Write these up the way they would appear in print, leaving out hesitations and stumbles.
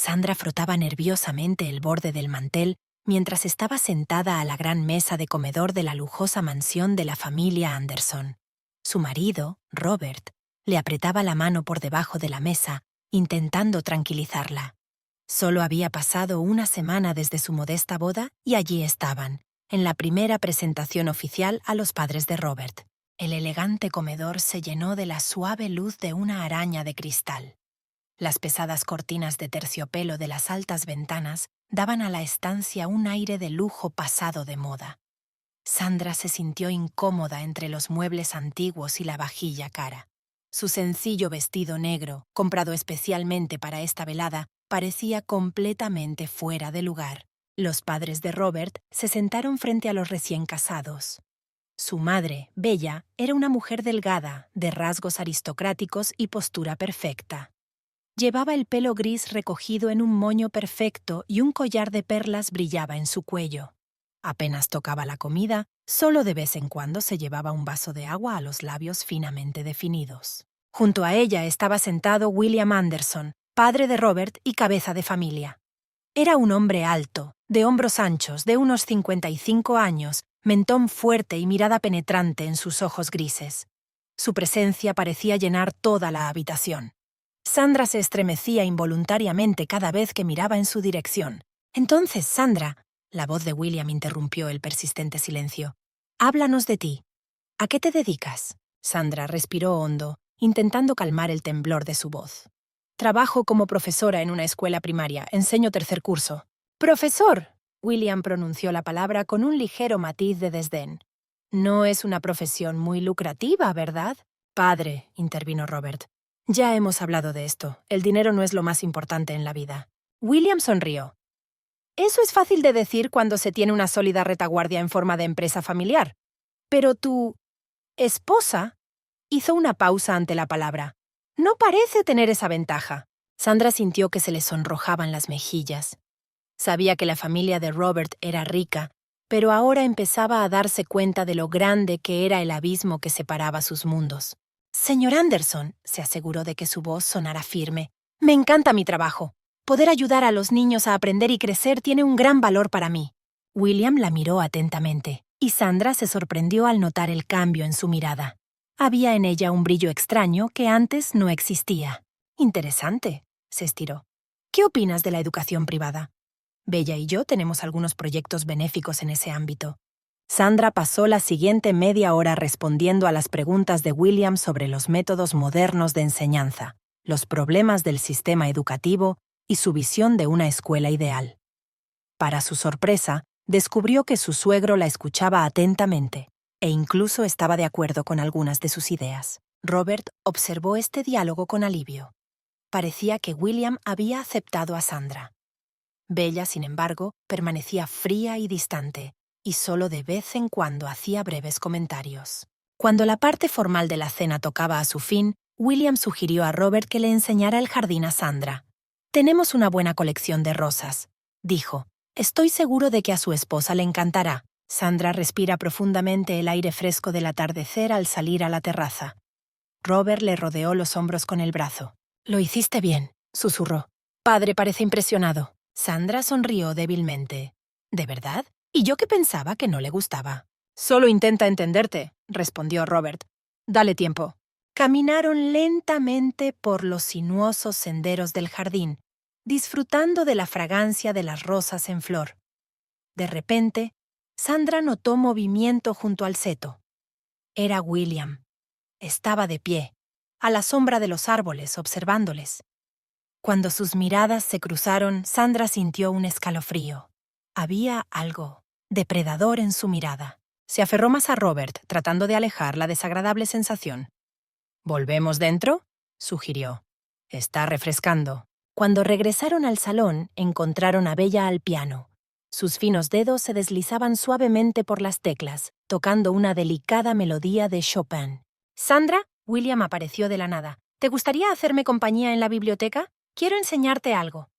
Sandra frotaba nerviosamente el borde del mantel mientras estaba sentada a la gran mesa de comedor de la lujosa mansión de la familia Anderson. Su marido, Robert, le apretaba la mano por debajo de la mesa, intentando tranquilizarla. Solo había pasado una semana desde su modesta boda y allí estaban, en la primera presentación oficial a los padres de Robert. El elegante comedor se llenó de la suave luz de una araña de cristal. Las pesadas cortinas de terciopelo de las altas ventanas daban a la estancia un aire de lujo pasado de moda. Sandra se sintió incómoda entre los muebles antiguos y la vajilla cara. Su sencillo vestido negro, comprado especialmente para esta velada, parecía completamente fuera de lugar. Los padres de Robert se sentaron frente a los recién casados. Su madre, Bella, era una mujer delgada, de rasgos aristocráticos y postura perfecta. Llevaba el pelo gris recogido en un moño perfecto y un collar de perlas brillaba en su cuello. Apenas tocaba la comida, solo de vez en cuando se llevaba un vaso de agua a los labios finamente definidos. Junto a ella estaba sentado William Anderson, padre de Robert y cabeza de familia. Era un hombre alto, de hombros anchos, de unos 55 años, mentón fuerte y mirada penetrante en sus ojos grises. Su presencia parecía llenar toda la habitación. Sandra se estremecía involuntariamente cada vez que miraba en su dirección. «Entonces, Sandra», la voz de William interrumpió el persistente silencio, «háblanos de ti. ¿A qué te dedicas?» Sandra respiró hondo, intentando calmar el temblor de su voz. «Trabajo como profesora en una escuela primaria. Enseño tercer curso». «¡Profesor!», William pronunció la palabra con un ligero matiz de desdén. «No es una profesión muy lucrativa, ¿verdad?» «Padre», intervino Robert. «Ya hemos hablado de esto. El dinero no es lo más importante en la vida». William sonrió. «Eso es fácil de decir cuando se tiene una sólida retaguardia en forma de empresa familiar. Pero tu esposa», hizo una pausa ante la palabra, «no parece tener esa ventaja». Sandra sintió que se le sonrojaban las mejillas. Sabía que la familia de Robert era rica, pero ahora empezaba a darse cuenta de lo grande que era el abismo que separaba sus mundos. «Señor Anderson», se aseguró de que su voz sonara firme, «me encanta mi trabajo. Poder ayudar a los niños a aprender y crecer tiene un gran valor para mí». William la miró atentamente, y Sandra se sorprendió al notar el cambio en su mirada. Había en ella un brillo extraño que antes no existía. «Interesante», se estiró. «¿Qué opinas de la educación privada? Bella y yo tenemos algunos proyectos benéficos en ese ámbito». Sandra pasó la siguiente media hora respondiendo a las preguntas de William sobre los métodos modernos de enseñanza, los problemas del sistema educativo y su visión de una escuela ideal. Para su sorpresa, descubrió que su suegro la escuchaba atentamente e incluso estaba de acuerdo con algunas de sus ideas. Robert observó este diálogo con alivio. Parecía que William había aceptado a Sandra. Bella, sin embargo, permanecía fría y distante, y solo de vez en cuando hacía breves comentarios. Cuando la parte formal de la cena tocaba a su fin, William sugirió a Robert que le enseñara el jardín a Sandra. «Tenemos una buena colección de rosas», dijo. «Estoy seguro de que a su esposa le encantará». Sandra respira profundamente el aire fresco del atardecer al salir a la terraza. Robert le rodeó los hombros con el brazo. «Lo hiciste bien», susurró. «Padre parece impresionado». Sandra sonrió débilmente. «¿De verdad? ¿Y yo que pensaba que no le gustaba?» «Solo intenta entenderte», respondió Robert. «Dale tiempo». Caminaron lentamente por los sinuosos senderos del jardín, disfrutando de la fragancia de las rosas en flor. De repente, Sandra notó movimiento junto al seto. Era William. Estaba de pie, a la sombra de los árboles, observándoles. Cuando sus miradas se cruzaron, Sandra sintió un escalofrío. Había algo depredador en su mirada. Se aferró más a Robert, tratando de alejar la desagradable sensación. «¿Volvemos dentro?», sugirió. «Está refrescando». Cuando regresaron al salón, encontraron a Bella al piano. Sus finos dedos se deslizaban suavemente por las teclas, tocando una delicada melodía de Chopin. «Sandra», William apareció de la nada. «¿Te gustaría hacerme compañía en la biblioteca? Quiero enseñarte algo».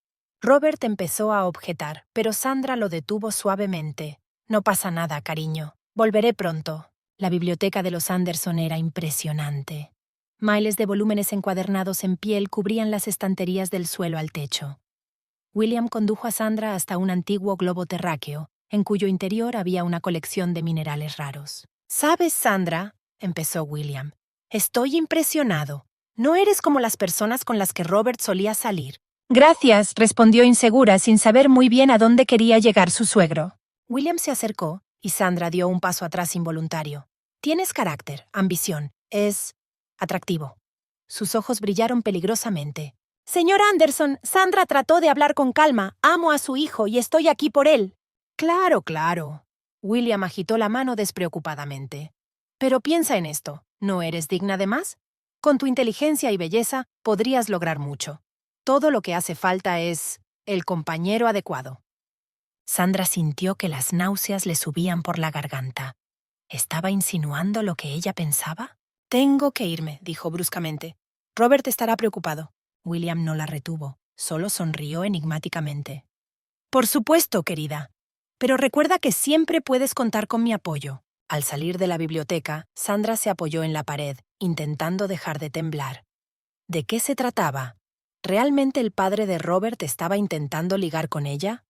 Robert empezó a objetar, pero Sandra lo detuvo suavemente. «No pasa nada, cariño. Volveré pronto». La biblioteca de los Anderson era impresionante. Miles de volúmenes encuadernados en piel cubrían las estanterías del suelo al techo. William condujo a Sandra hasta un antiguo globo terráqueo, en cuyo interior había una colección de minerales raros. «¿Sabes, Sandra?», empezó William. «Estoy impresionado. No eres como las personas con las que Robert solía salir». «Gracias», respondió insegura sin saber muy bien a dónde quería llegar su suegro. William se acercó y Sandra dio un paso atrás involuntario. «Tienes carácter, ambición. Es atractivo». Sus ojos brillaron peligrosamente. «Señor Anderson, Sandra trató de hablar con calma. Amo a su hijo y estoy aquí por él». «Claro, claro». William agitó la mano despreocupadamente. «Pero piensa en esto. ¿No eres digna de más? Con tu inteligencia y belleza podrías lograr mucho. Todo lo que hace falta es el compañero adecuado». Sandra sintió que las náuseas le subían por la garganta. ¿Estaba insinuando lo que ella pensaba? «Tengo que irme», dijo bruscamente. «Robert estará preocupado». William no la retuvo, solo sonrió enigmáticamente. «Por supuesto, querida. Pero recuerda que siempre puedes contar con mi apoyo». Al salir de la biblioteca, Sandra se apoyó en la pared, intentando dejar de temblar. ¿De qué se trataba? ¿Realmente el padre de Robert estaba intentando ligar con ella?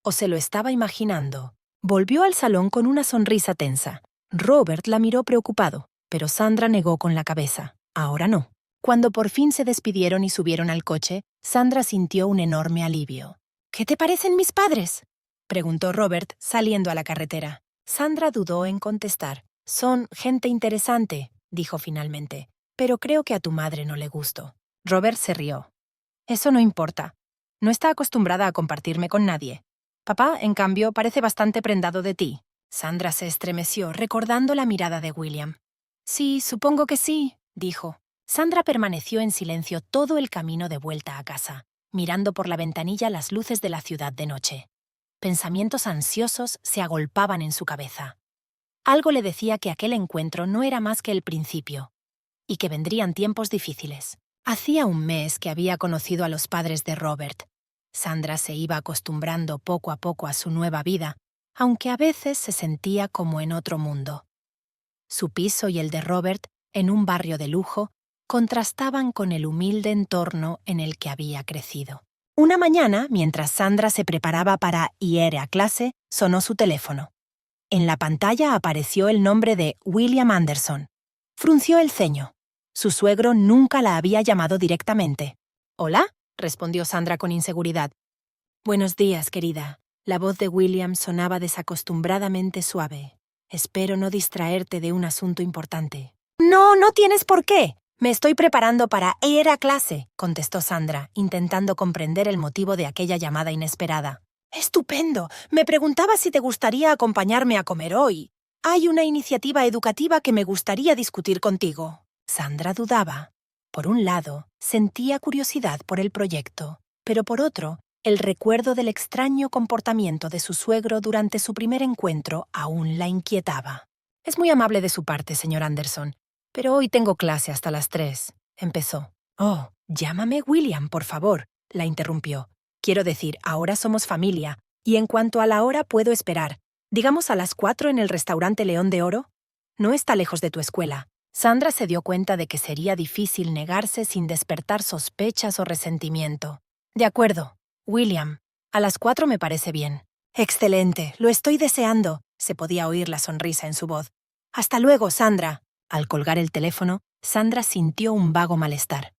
¿O se lo estaba imaginando? Volvió al salón con una sonrisa tensa. Robert la miró preocupado, pero Sandra negó con la cabeza. Ahora no. Cuando por fin se despidieron y subieron al coche, Sandra sintió un enorme alivio. «¿Qué te parecen mis padres?», preguntó Robert, saliendo a la carretera. Sandra dudó en contestar. «Son gente interesante», dijo finalmente, «pero creo que a tu madre no le gustó». Robert se rió. «Eso no importa. No está acostumbrada a compartirme con nadie. Papá, en cambio, parece bastante prendado de ti». Sandra se estremeció, recordando la mirada de William. «Sí, supongo que sí», dijo. Sandra permaneció en silencio todo el camino de vuelta a casa, mirando por la ventanilla las luces de la ciudad de noche. Pensamientos ansiosos se agolpaban en su cabeza. Algo le decía que aquel encuentro no era más que el principio, y que vendrían tiempos difíciles. Hacía un mes que había conocido a los padres de Robert. Sandra se iba acostumbrando poco a poco a su nueva vida, aunque a veces se sentía como en otro mundo. Su piso y el de Robert, en un barrio de lujo, contrastaban con el humilde entorno en el que había crecido. Una mañana, mientras Sandra se preparaba para ir a clase, sonó su teléfono. En la pantalla apareció el nombre de William Anderson. Frunció el ceño. Su suegro nunca la había llamado directamente. «¿Hola?», respondió Sandra con inseguridad. «Buenos días, querida». La voz de William sonaba desacostumbradamente suave. «Espero no distraerte de un asunto importante». «No, no tienes por qué. Me estoy preparando para ir a clase», contestó Sandra, intentando comprender el motivo de aquella llamada inesperada. «Estupendo. Me preguntaba si te gustaría acompañarme a comer hoy. Hay una iniciativa educativa que me gustaría discutir contigo». Sandra dudaba. Por un lado, sentía curiosidad por el proyecto, pero por otro, el recuerdo del extraño comportamiento de su suegro durante su primer encuentro aún la inquietaba. «Es muy amable de su parte, señor Anderson, pero hoy tengo clase hasta las 3», empezó. «Oh, llámame William, por favor», la interrumpió. «Quiero decir, ahora somos familia, y en cuanto a la hora puedo esperar. Digamos a las 4 en el restaurante León de Oro. No está lejos de tu escuela». Sandra se dio cuenta de que sería difícil negarse sin despertar sospechas o resentimiento. «De acuerdo, William, a las 4 me parece bien». «Excelente, lo estoy deseando», se podía oír la sonrisa en su voz. «Hasta luego, Sandra». Al colgar el teléfono, Sandra sintió un vago malestar.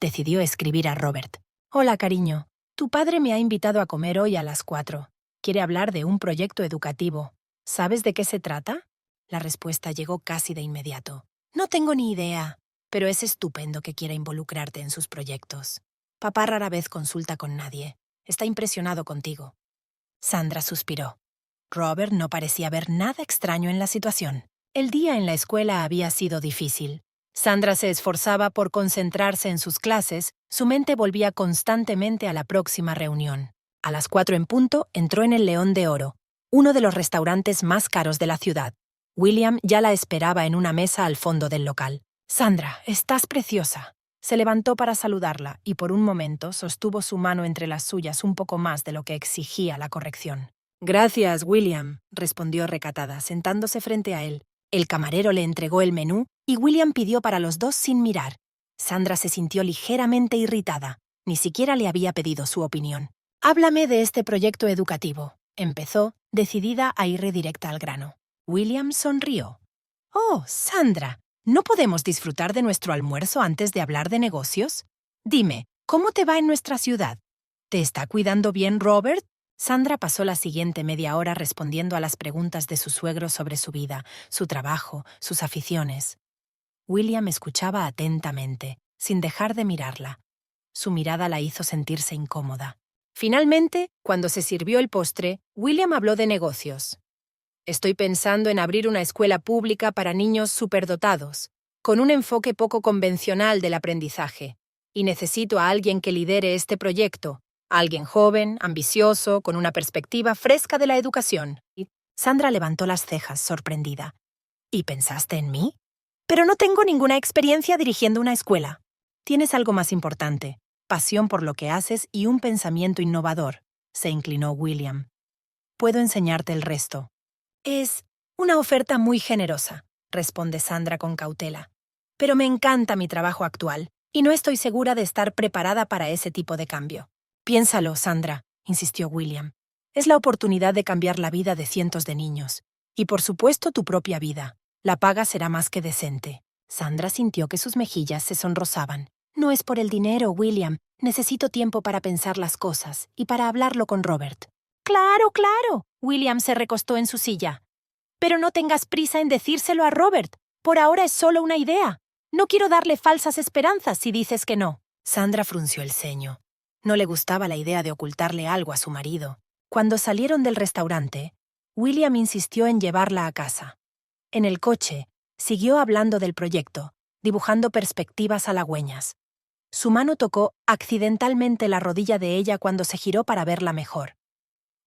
Decidió escribir a Robert. «Hola, cariño. Tu padre me ha invitado a comer hoy a las 4. Quiere hablar de un proyecto educativo. ¿Sabes de qué se trata?» La respuesta llegó casi de inmediato. «No tengo ni idea, pero es estupendo que quiera involucrarte en sus proyectos. Papá rara vez consulta con nadie. Está impresionado contigo». Sandra suspiró. Robert no parecía ver nada extraño en la situación. El día en la escuela había sido difícil. Sandra se esforzaba por concentrarse en sus clases, su mente volvía constantemente a la próxima reunión. A las 4 en punto entró en el León de Oro, uno de los restaurantes más caros de la ciudad. William ya la esperaba en una mesa al fondo del local. «Sandra, estás preciosa». Se levantó para saludarla y por un momento sostuvo su mano entre las suyas un poco más de lo que exigía la corrección. «Gracias, William», respondió recatada, sentándose frente a él. El camarero le entregó el menú y William pidió para los dos sin mirar. Sandra se sintió ligeramente irritada. Ni siquiera le había pedido su opinión. Háblame de este proyecto educativo, empezó, decidida a ir directa al grano. William sonrió. Oh, Sandra, ¿no podemos disfrutar de nuestro almuerzo antes de hablar de negocios? Dime, ¿cómo te va en nuestra ciudad? ¿Te está cuidando bien Robert? Sandra pasó la siguiente media hora respondiendo a las preguntas de su suegro sobre su vida, su trabajo, sus aficiones. William escuchaba atentamente, sin dejar de mirarla. Su mirada la hizo sentirse incómoda. Finalmente, cuando se sirvió el postre, William habló de negocios. Estoy pensando en abrir una escuela pública para niños superdotados, con un enfoque poco convencional del aprendizaje, y necesito a alguien que lidere este proyecto, alguien joven, ambicioso, con una perspectiva fresca de la educación. Sandra levantó las cejas, sorprendida. ¿Y pensaste en mí? Pero no tengo ninguna experiencia dirigiendo una escuela. Tienes algo más importante, pasión por lo que haces y un pensamiento innovador, se inclinó William. Puedo enseñarte el resto. Es una oferta muy generosa, responde Sandra con cautela. Pero me encanta mi trabajo actual, y no estoy segura de estar preparada para ese tipo de cambio. Piénsalo, Sandra, insistió William. Es la oportunidad de cambiar la vida de cientos de niños. Y por supuesto tu propia vida. La paga será más que decente. Sandra sintió que sus mejillas se sonrosaban. No es por el dinero, William. Necesito tiempo para pensar las cosas y para hablarlo con Robert. Claro, claro. William se recostó en su silla. Pero no tengas prisa en decírselo a Robert. Por ahora es solo una idea. No quiero darle falsas esperanzas si dices que no. Sandra frunció el ceño. No le gustaba la idea de ocultarle algo a su marido. Cuando salieron del restaurante, William insistió en llevarla a casa. En el coche, siguió hablando del proyecto, dibujando perspectivas halagüeñas. Su mano tocó accidentalmente la rodilla de ella cuando se giró para verla mejor.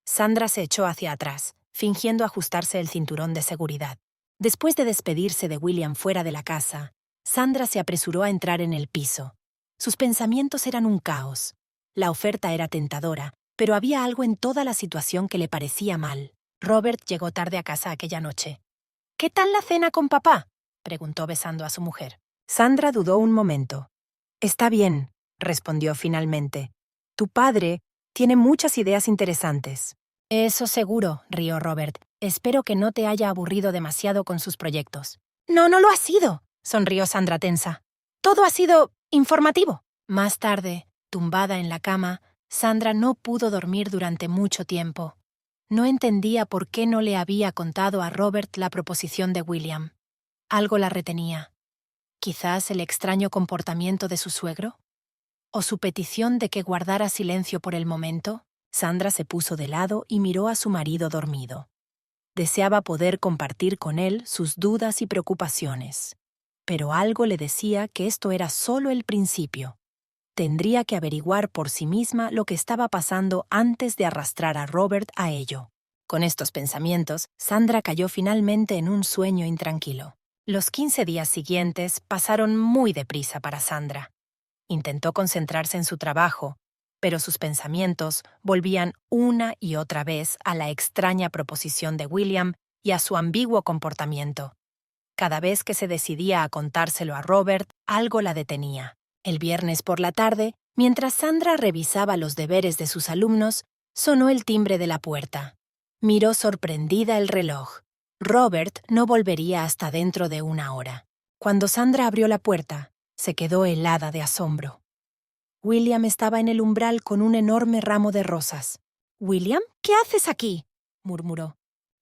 Sandra se echó hacia atrás, fingiendo ajustarse el cinturón de seguridad. Después de despedirse de William fuera de la casa, Sandra se apresuró a entrar en el piso. Sus pensamientos eran un caos. La oferta era tentadora, pero había algo en toda la situación que le parecía mal. Robert llegó tarde a casa aquella noche. ¿Qué tal la cena con papá?, preguntó besando a su mujer. Sandra dudó un momento. Está bien, respondió finalmente. Tu padre tiene muchas ideas interesantes. Eso seguro, rió Robert. Espero que no te haya aburrido demasiado con sus proyectos. No, no lo ha sido, sonrió Sandra tensa. Todo ha sido informativo. Más tarde, tumbada en la cama, Sandra no pudo dormir durante mucho tiempo. No entendía por qué no le había contado a Robert la proposición de William. Algo la retenía. ¿Quizás el extraño comportamiento de su suegro? ¿O su petición de que guardara silencio por el momento? Sandra se puso de lado y miró a su marido dormido. Deseaba poder compartir con él sus dudas y preocupaciones. Pero algo le decía que esto era solo el principio. Tendría que averiguar por sí misma lo que estaba pasando antes de arrastrar a Robert a ello. Con estos pensamientos, Sandra cayó finalmente en un sueño intranquilo. Los 15 días siguientes pasaron muy deprisa para Sandra. Intentó concentrarse en su trabajo, pero sus pensamientos volvían una y otra vez a la extraña proposición de William y a su ambiguo comportamiento. Cada vez que se decidía a contárselo a Robert, algo la detenía. El viernes por la tarde, mientras Sandra revisaba los deberes de sus alumnos, sonó el timbre de la puerta. Miró sorprendida el reloj. Robert no volvería hasta dentro de una hora. Cuando Sandra abrió la puerta, se quedó helada de asombro. William estaba en el umbral con un enorme ramo de rosas. «¿William? ¿Qué haces aquí?», murmuró.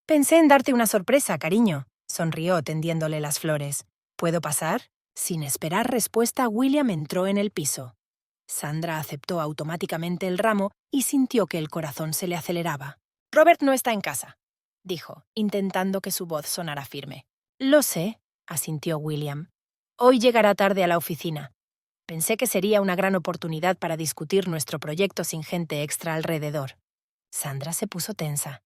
«Pensé en darte una sorpresa, cariño», sonrió tendiéndole las flores. «¿Puedo pasar?». Sin esperar respuesta, William entró en el piso. Sandra aceptó automáticamente el ramo y sintió que el corazón se le aceleraba. «Robert no está en casa», dijo, intentando que su voz sonara firme. «Lo sé», asintió William. «Hoy llegará tarde a la oficina. Pensé que sería una gran oportunidad para discutir nuestro proyecto sin gente extra alrededor». Sandra se puso tensa.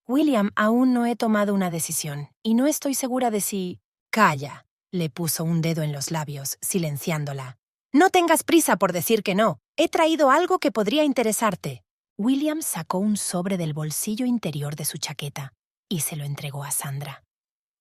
«William, aún no he tomado una decisión, y no estoy segura de si...» «Calla», le puso un dedo en los labios, silenciándola. «No tengas prisa por decir que no. He traído algo que podría interesarte». William sacó un sobre del bolsillo interior de su chaqueta y se lo entregó a Sandra.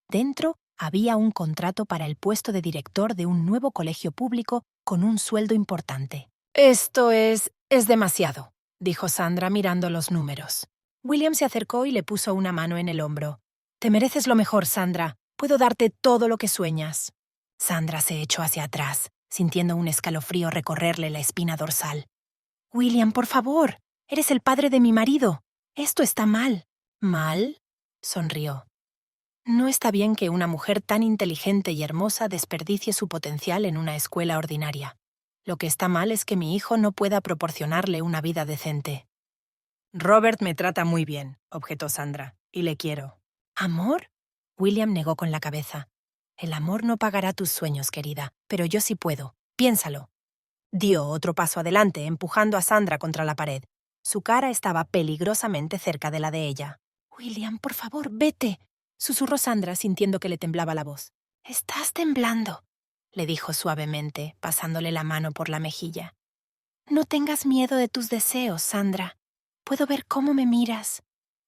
Dentro había un contrato para el puesto de director de un nuevo colegio público con un sueldo importante. «Esto es demasiado», dijo Sandra mirando los números. William se acercó y le puso una mano en el hombro. Te mereces lo mejor, Sandra. Puedo darte todo lo que sueñas. Sandra se echó hacia atrás, sintiendo un escalofrío recorrerle la espina dorsal. William, por favor. Eres el padre de mi marido. Esto está mal. ¿Mal? Sonrió. No está bien que una mujer tan inteligente y hermosa desperdicie su potencial en una escuela ordinaria. Lo que está mal es que mi hijo no pueda proporcionarle una vida decente. Robert me trata muy bien, objetó Sandra, y le quiero. ¿Amor? William negó con la cabeza. El amor no pagará tus sueños, querida, pero yo sí puedo. Piénsalo. Dio otro paso adelante, empujando a Sandra contra la pared. Su cara estaba peligrosamente cerca de la de ella. William, por favor, vete, susurró Sandra sintiendo que le temblaba la voz. Estás temblando, le dijo suavemente, pasándole la mano por la mejilla. No tengas miedo de tus deseos, Sandra. Puedo ver cómo me miras.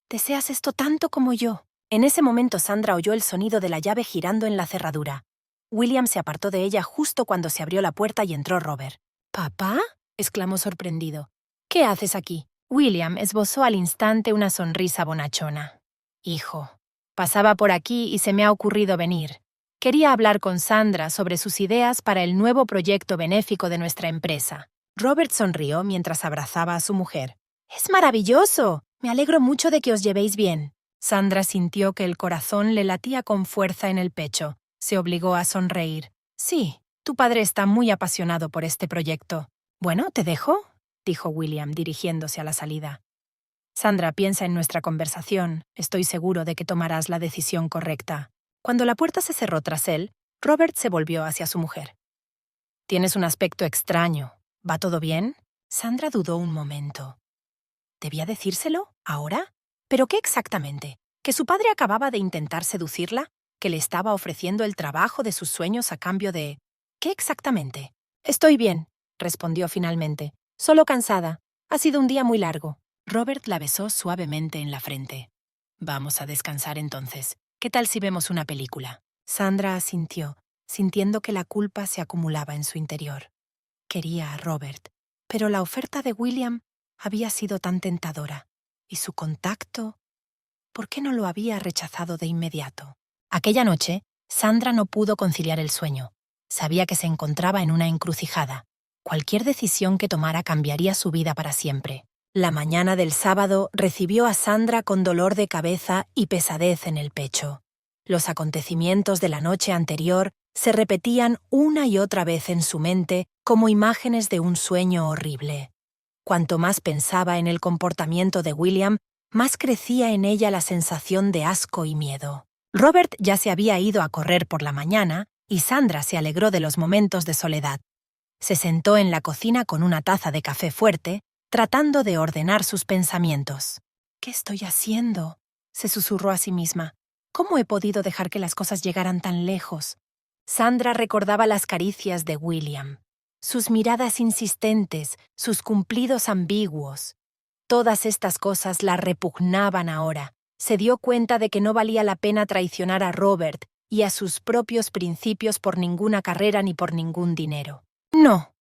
Deseas esto tanto como yo. En ese momento Sandra oyó el sonido de la llave girando en la cerradura. William se apartó de ella justo cuando se abrió la puerta y entró Robert. ¿Papá? Exclamó sorprendido. ¿Qué haces aquí? William esbozó al instante una sonrisa bonachona. Hijo, pasaba por aquí y se me ha ocurrido venir. Quería hablar con Sandra sobre sus ideas para el nuevo proyecto benéfico de nuestra empresa. Robert sonrió mientras abrazaba a su mujer. ¡Es maravilloso! Me alegro mucho de que os llevéis bien. Sandra sintió que el corazón le latía con fuerza en el pecho. Se obligó a sonreír. Sí, tu padre está muy apasionado por este proyecto. Bueno, ¿te dejo?, dijo William, dirigiéndose a la salida. Sandra, piensa en nuestra conversación. Estoy seguro de que tomarás la decisión correcta. Cuando la puerta se cerró tras él, Robert se volvió hacia su mujer. Tienes un aspecto extraño. ¿Va todo bien? Sandra dudó un momento. ¿Debía decírselo? ¿Ahora? ¿Pero qué exactamente? ¿Que su padre acababa de intentar seducirla? ¿Que le estaba ofreciendo el trabajo de sus sueños a cambio de...? ¿Qué exactamente? Estoy bien, respondió finalmente. Solo cansada. Ha sido un día muy largo. Robert la besó suavemente en la frente. Vamos a descansar entonces. ¿Qué tal si vemos una película? Sandra asintió, sintiendo que la culpa se acumulaba en su interior. Quería a Robert, pero la oferta de William había sido tan tentadora. ¿Y su contacto? ¿Por qué no lo había rechazado de inmediato? Aquella noche, Sandra no pudo conciliar el sueño. Sabía que se encontraba en una encrucijada. Cualquier decisión que tomara cambiaría su vida para siempre. La mañana del sábado recibió a Sandra con dolor de cabeza y pesadez en el pecho. Los acontecimientos de la noche anterior se repetían una y otra vez en su mente como imágenes de un sueño horrible. Cuanto más pensaba en el comportamiento de William, más crecía en ella la sensación de asco y miedo. Robert ya se había ido a correr por la mañana y Sandra se alegró de los momentos de soledad. Se sentó en la cocina con una taza de café fuerte, tratando de ordenar sus pensamientos. ¿Qué estoy haciendo?, se susurró a sí misma. ¿Cómo he podido dejar que las cosas llegaran tan lejos? Sandra recordaba las caricias de William, sus miradas insistentes, sus cumplidos ambiguos. Todas estas cosas la repugnaban ahora. Se dio cuenta de que no valía la pena traicionar a Robert y a sus propios principios por ninguna carrera ni por ningún dinero. No,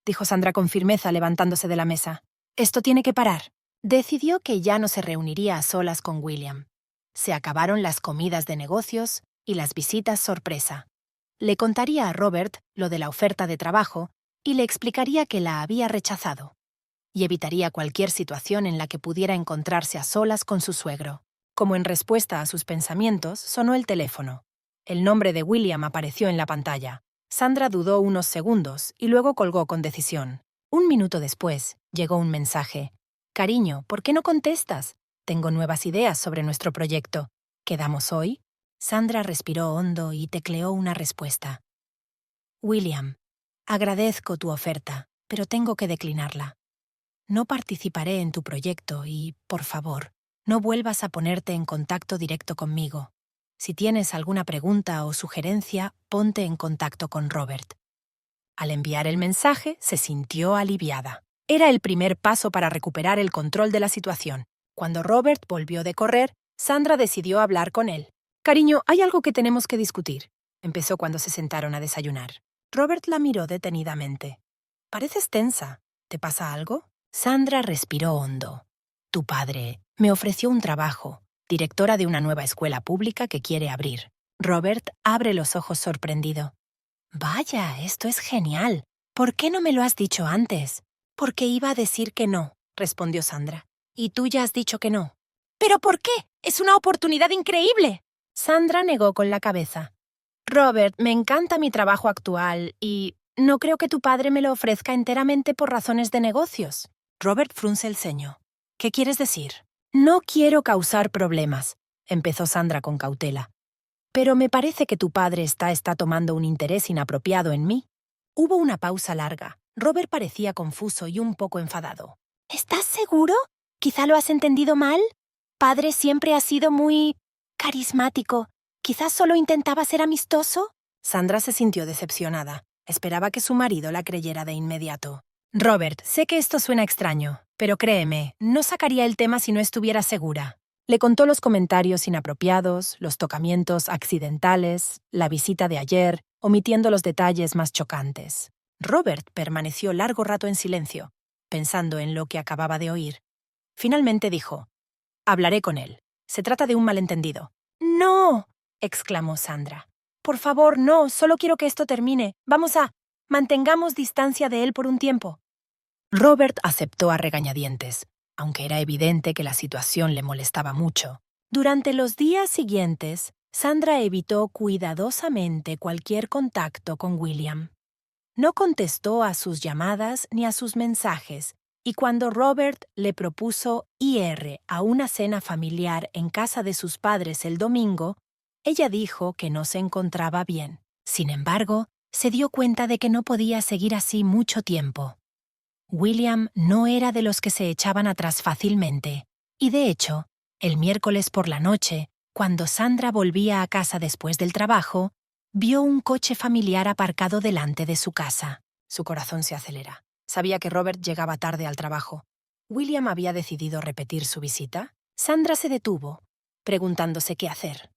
dijo Sandra con firmeza levantándose de la mesa. Esto tiene que parar. Decidió que ya no se reuniría a solas con William. Se acabaron las comidas de negocios y las visitas sorpresa. Le contaría a Robert lo de la oferta de trabajo y le explicaría que la había rechazado. Y evitaría cualquier situación en la que pudiera encontrarse a solas con su suegro. Como en respuesta a sus pensamientos, sonó el teléfono. El nombre de William apareció en la pantalla. Sandra dudó unos segundos y luego colgó con decisión. Un minuto después, llegó un mensaje. «Cariño, ¿por qué no contestas? Tengo nuevas ideas sobre nuestro proyecto. ¿Quedamos hoy?» Sandra respiró hondo y tecleó una respuesta. «William, agradezco tu oferta, pero tengo que declinarla. No participaré en tu proyecto y, por favor, no vuelvas a ponerte en contacto directo conmigo. Si tienes alguna pregunta o sugerencia, ponte en contacto con Robert». Al enviar el mensaje, se sintió aliviada. Era el primer paso para recuperar el control de la situación. Cuando Robert volvió de correr, Sandra decidió hablar con él. «Cariño, hay algo que tenemos que discutir», empezó cuando se sentaron a desayunar. Robert la miró detenidamente. «Pareces tensa. ¿Te pasa algo?» Sandra respiró hondo. Tu padre me ofreció un trabajo, directora de una nueva escuela pública que quiere abrir. Robert abre los ojos sorprendido. Vaya, esto es genial. ¿Por qué no me lo has dicho antes? Porque iba a decir que no, respondió Sandra. Y tú ya has dicho que no. ¿Pero por qué? Es una oportunidad increíble. Sandra negó con la cabeza. Robert, me encanta mi trabajo actual y no creo que tu padre me lo ofrezca enteramente por razones de negocios. Robert frunce el ceño. ¿Qué quieres decir? No quiero causar problemas, empezó Sandra con cautela. Pero me parece que tu padre está tomando un interés inapropiado en mí. Hubo una pausa larga. Robert parecía confuso y un poco enfadado. ¿Estás seguro? ¿Quizá lo has entendido mal? Padre siempre ha sido muy carismático. ¿Quizás solo intentaba ser amistoso? Sandra se sintió decepcionada. Esperaba que su marido la creyera de inmediato. Robert, sé que esto suena extraño, pero créeme, no sacaría el tema si no estuviera segura. Le contó los comentarios inapropiados, los tocamientos accidentales, la visita de ayer, omitiendo los detalles más chocantes. Robert permaneció largo rato en silencio, pensando en lo que acababa de oír. Finalmente dijo, hablaré con él. Se trata de un malentendido. ¡No! Exclamó Sandra. Por favor, no, solo quiero que esto termine. Mantengamos distancia de él por un tiempo. Robert aceptó a regañadientes, aunque era evidente que la situación le molestaba mucho. Durante los días siguientes, Sandra evitó cuidadosamente cualquier contacto con William. No contestó a sus llamadas ni a sus mensajes, y cuando Robert le propuso ir a una cena familiar en casa de sus padres el domingo, ella dijo que no se encontraba bien. Sin embargo, se dio cuenta de que no podía seguir así mucho tiempo. William no era de los que se echaban atrás fácilmente, y de hecho, el miércoles por la noche, cuando Sandra volvía a casa después del trabajo, vio un coche familiar aparcado delante de su casa. Su corazón se acelera. Sabía que Robert llegaba tarde al trabajo. ¿William había decidido repetir su visita? Sandra se detuvo, preguntándose qué hacer.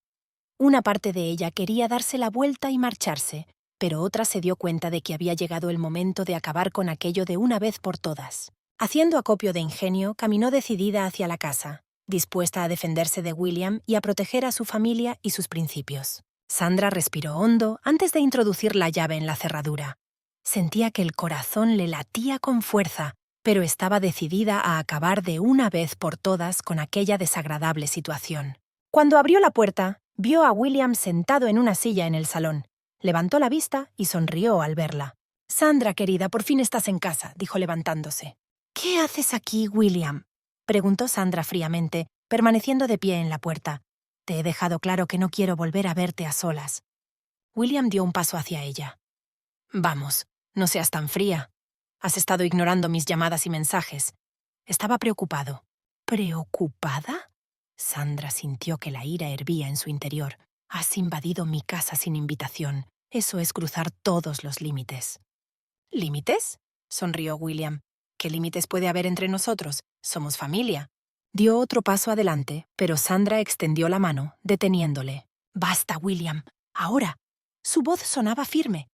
Una parte de ella quería darse la vuelta y marcharse, pero otra se dio cuenta de que había llegado el momento de acabar con aquello de una vez por todas. Haciendo acopio de ingenio, caminó decidida hacia la casa, dispuesta a defenderse de William y a proteger a su familia y sus principios. Sandra respiró hondo antes de introducir la llave en la cerradura. Sentía que el corazón le latía con fuerza, pero estaba decidida a acabar de una vez por todas con aquella desagradable situación. Cuando abrió la puerta, vio a William sentado en una silla en el salón. Levantó la vista y sonrió al verla. «Sandra, querida, por fin estás en casa», dijo levantándose. «¿Qué haces aquí, William?», preguntó Sandra fríamente, permaneciendo de pie en la puerta. «Te he dejado claro que no quiero volver a verte a solas». William dio un paso hacia ella. «Vamos, no seas tan fría. Has estado ignorando mis llamadas y mensajes». Estaba preocupado. ¿Preocupada? Sandra sintió que la ira hervía en su interior. «Has invadido mi casa sin invitación. Eso es cruzar todos los límites». «¿Límites?», sonrió William. «¿Qué límites puede haber entre nosotros? Somos familia». Dio otro paso adelante, pero Sandra extendió la mano, deteniéndole. «Basta, William. Ahora». Su voz sonaba firme.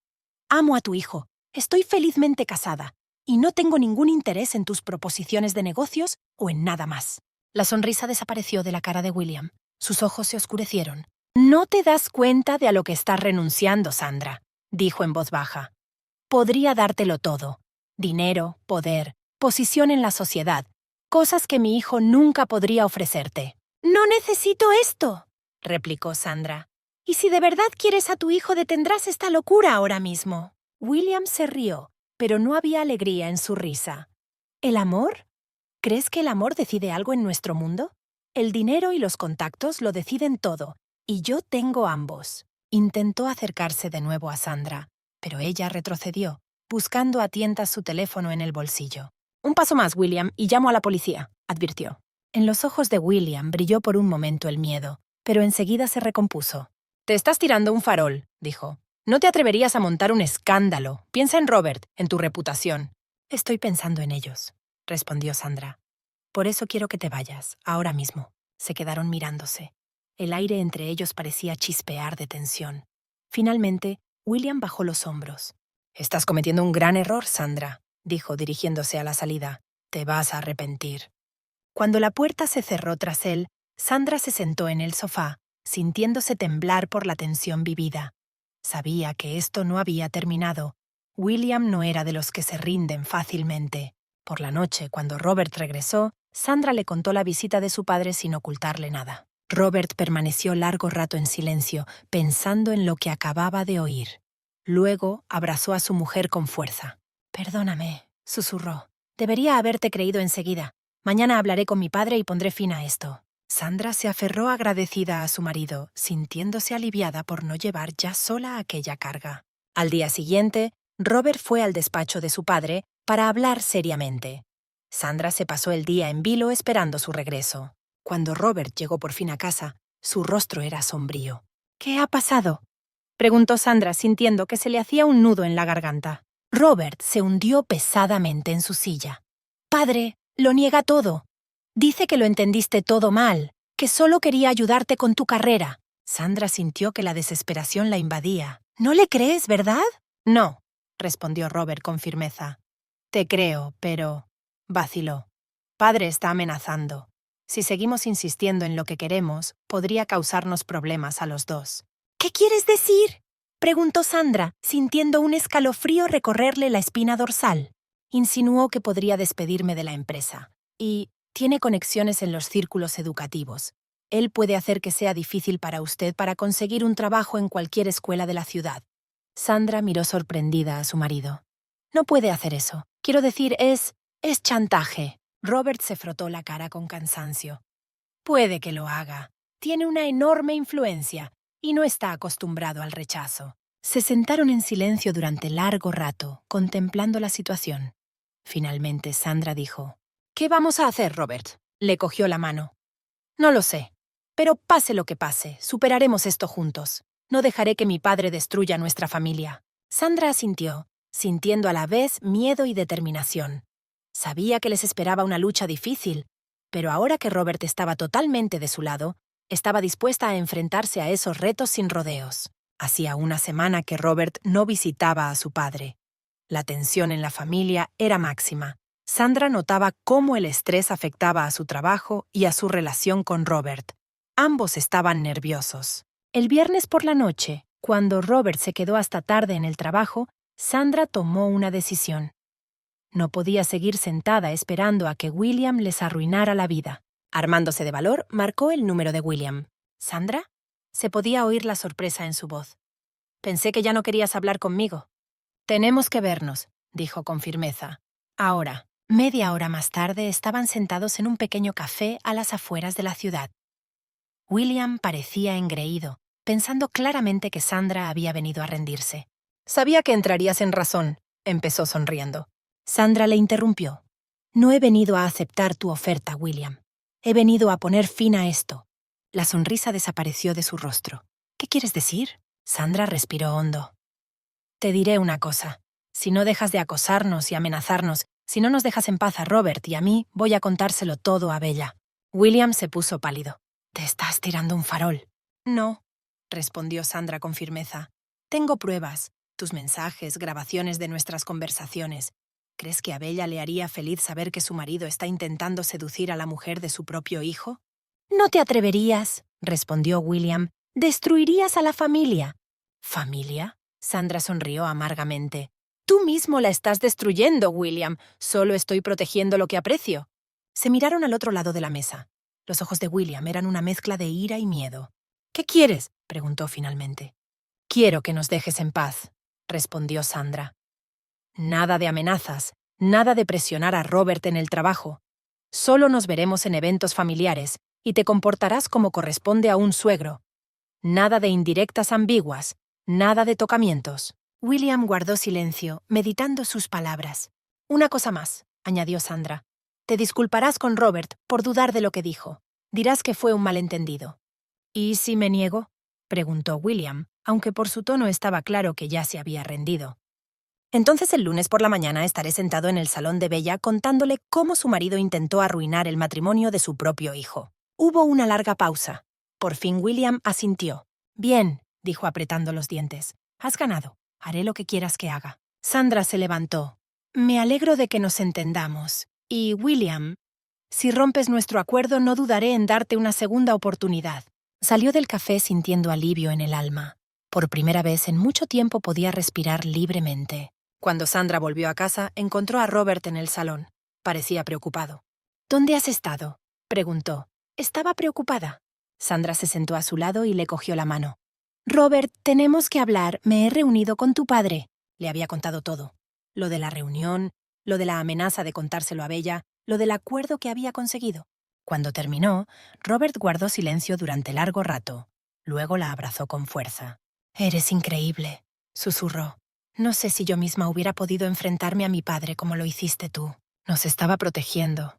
«Amo a tu hijo. Estoy felizmente casada. Y no tengo ningún interés en tus proposiciones de negocios o en nada más». La sonrisa desapareció de la cara de William. Sus ojos se oscurecieron. «No te das cuenta de a lo que estás renunciando, Sandra», dijo en voz baja. «Podría dártelo todo. Dinero, poder, posición en la sociedad. Cosas que mi hijo nunca podría ofrecerte». «No necesito esto», replicó Sandra. «Y si de verdad quieres a tu hijo, detendrás esta locura ahora mismo». William se rió, pero no había alegría en su risa. ¿El amor? ¿Crees que el amor decide algo en nuestro mundo? El dinero y los contactos lo deciden todo. Y yo tengo ambos. Intentó acercarse de nuevo a Sandra, pero ella retrocedió, buscando a tientas su teléfono en el bolsillo. «Un paso más, William, y llamo a la policía», advirtió. En los ojos de William brilló por un momento el miedo, pero enseguida se recompuso. «Te estás tirando un farol», dijo. «No te atreverías a montar un escándalo. Piensa en Robert, en tu reputación». «Estoy pensando en ellos», respondió Sandra. «Por eso quiero que te vayas, ahora mismo». Se quedaron mirándose. El aire entre ellos parecía chispear de tensión. Finalmente, William bajó los hombros. «Estás cometiendo un gran error, Sandra», dijo dirigiéndose a la salida. Te vas a arrepentir. Cuando la puerta se cerró tras él, Sandra se sentó en el sofá, sintiéndose temblar por la tensión vivida. Sabía que esto no había terminado. William no era de los que se rinden fácilmente. Por la noche, cuando Robert regresó, Sandra le contó la visita de su padre sin ocultarle nada. Robert permaneció largo rato en silencio, pensando en lo que acababa de oír. Luego abrazó a su mujer con fuerza. «Perdóname», susurró. «Debería haberte creído enseguida. Mañana hablaré con mi padre y pondré fin a esto». Sandra se aferró agradecida a su marido, sintiéndose aliviada por no llevar ya sola aquella carga. Al día siguiente, Robert fue al despacho de su padre para hablar seriamente. Sandra se pasó el día en vilo esperando su regreso. Cuando Robert llegó por fin a casa, su rostro era sombrío. «¿Qué ha pasado?», preguntó Sandra, sintiendo que se le hacía un nudo en la garganta. Robert se hundió pesadamente en su silla. «Padre, lo niega todo. Dice que lo entendiste todo mal, que solo quería ayudarte con tu carrera». Sandra sintió que la desesperación la invadía. «¿No le crees, verdad?» «No», respondió Robert con firmeza. «Te creo, pero…» vaciló. «Padre está amenazando. Si seguimos insistiendo en lo que queremos, podría causarnos problemas a los dos». «¿Qué quieres decir?», preguntó Sandra, sintiendo un escalofrío recorrerle la espina dorsal. «Insinuó que podría despedirme de la empresa. Y tiene conexiones en los círculos educativos. Él puede hacer que sea difícil para usted para conseguir un trabajo en cualquier escuela de la ciudad». Sandra miró sorprendida a su marido. «No puede hacer eso. Quiero decir, es chantaje». Robert se frotó la cara con cansancio. «Puede que lo haga. Tiene una enorme influencia y no está acostumbrado al rechazo». Se sentaron en silencio durante largo rato, contemplando la situación. Finalmente Sandra dijo: «¿Qué vamos a hacer, Robert?». Le cogió la mano. «No lo sé. Pero pase lo que pase, superaremos esto juntos. No dejaré que mi padre destruya nuestra familia». Sandra asintió, sintiendo a la vez miedo y determinación. Sabía que les esperaba una lucha difícil, pero ahora que Robert estaba totalmente de su lado, estaba dispuesta a enfrentarse a esos retos sin rodeos. Hacía una semana que Robert no visitaba a su padre. La tensión en la familia era máxima. Sandra notaba cómo el estrés afectaba a su trabajo y a su relación con Robert. Ambos estaban nerviosos. El viernes por la noche, cuando Robert se quedó hasta tarde en el trabajo, Sandra tomó una decisión. No podía seguir sentada esperando a que William les arruinara la vida. Armándose de valor, marcó el número de William. «¿Sandra?». Se podía oír la sorpresa en su voz. «Pensé que ya no querías hablar conmigo». «Tenemos que vernos», dijo con firmeza. «Ahora». Media hora más tarde estaban sentados en un pequeño café a las afueras de la ciudad. William parecía engreído, pensando claramente que Sandra había venido a rendirse. «Sabía que entrarías en razón», empezó sonriendo. Sandra le interrumpió. «No he venido a aceptar tu oferta, William. He venido a poner fin a esto». La sonrisa desapareció de su rostro. «¿Qué quieres decir?». Sandra respiró hondo. «Te diré una cosa. Si no dejas de acosarnos y amenazarnos, si no nos dejas en paz a Robert y a mí, voy a contárselo todo a Bella». William se puso pálido. «Te estás tirando un farol». «No», respondió Sandra con firmeza. «Tengo pruebas. Tus mensajes, grabaciones de nuestras conversaciones. ¿Crees que a Bella le haría feliz saber que su marido está intentando seducir a la mujer de su propio hijo?» «No te atreverías», respondió William. «Destruirías a la familia». «¿Familia?». Sandra sonrió amargamente. «Tú mismo la estás destruyendo, William. Solo estoy protegiendo lo que aprecio». Se miraron al otro lado de la mesa. Los ojos de William eran una mezcla de ira y miedo. «¿Qué quieres?», preguntó finalmente. «Quiero que nos dejes en paz», respondió Sandra. «Nada de amenazas, nada de presionar a Robert en el trabajo. Solo nos veremos en eventos familiares y te comportarás como corresponde a un suegro. Nada de indirectas ambiguas, nada de tocamientos». William guardó silencio, meditando sus palabras. «Una cosa más», añadió Sandra. «Te disculparás con Robert por dudar de lo que dijo. Dirás que fue un malentendido». «¿Y si me niego?», preguntó William, aunque por su tono estaba claro que ya se había rendido. «Entonces el lunes por la mañana estaré sentado en el salón de Bella contándole cómo su marido intentó arruinar el matrimonio de su propio hijo». Hubo una larga pausa. Por fin William asintió. «Bien», dijo apretando los dientes. «Has ganado. Haré lo que quieras que haga». Sandra se levantó. «Me alegro de que nos entendamos. Y, William, si rompes nuestro acuerdo, no dudaré en darte una segunda oportunidad. Salió del café sintiendo alivio en el alma. Por primera vez en mucho tiempo podía respirar libremente. Cuando Sandra volvió a casa, encontró a Robert en el salón. Parecía preocupado. ¿Dónde has estado?, preguntó. Estaba preocupada. Sandra se sentó a su lado y le cogió la mano. Robert, tenemos que hablar. Me he reunido con tu padre. Le había contado todo. Lo de la reunión, lo de la amenaza de contárselo a Bella, lo del acuerdo que había conseguido. Cuando terminó, Robert guardó silencio durante largo rato. Luego la abrazó con fuerza. «Eres increíble», susurró. «No sé si yo misma hubiera podido enfrentarme a mi padre como lo hiciste tú». «Nos estaba protegiendo»,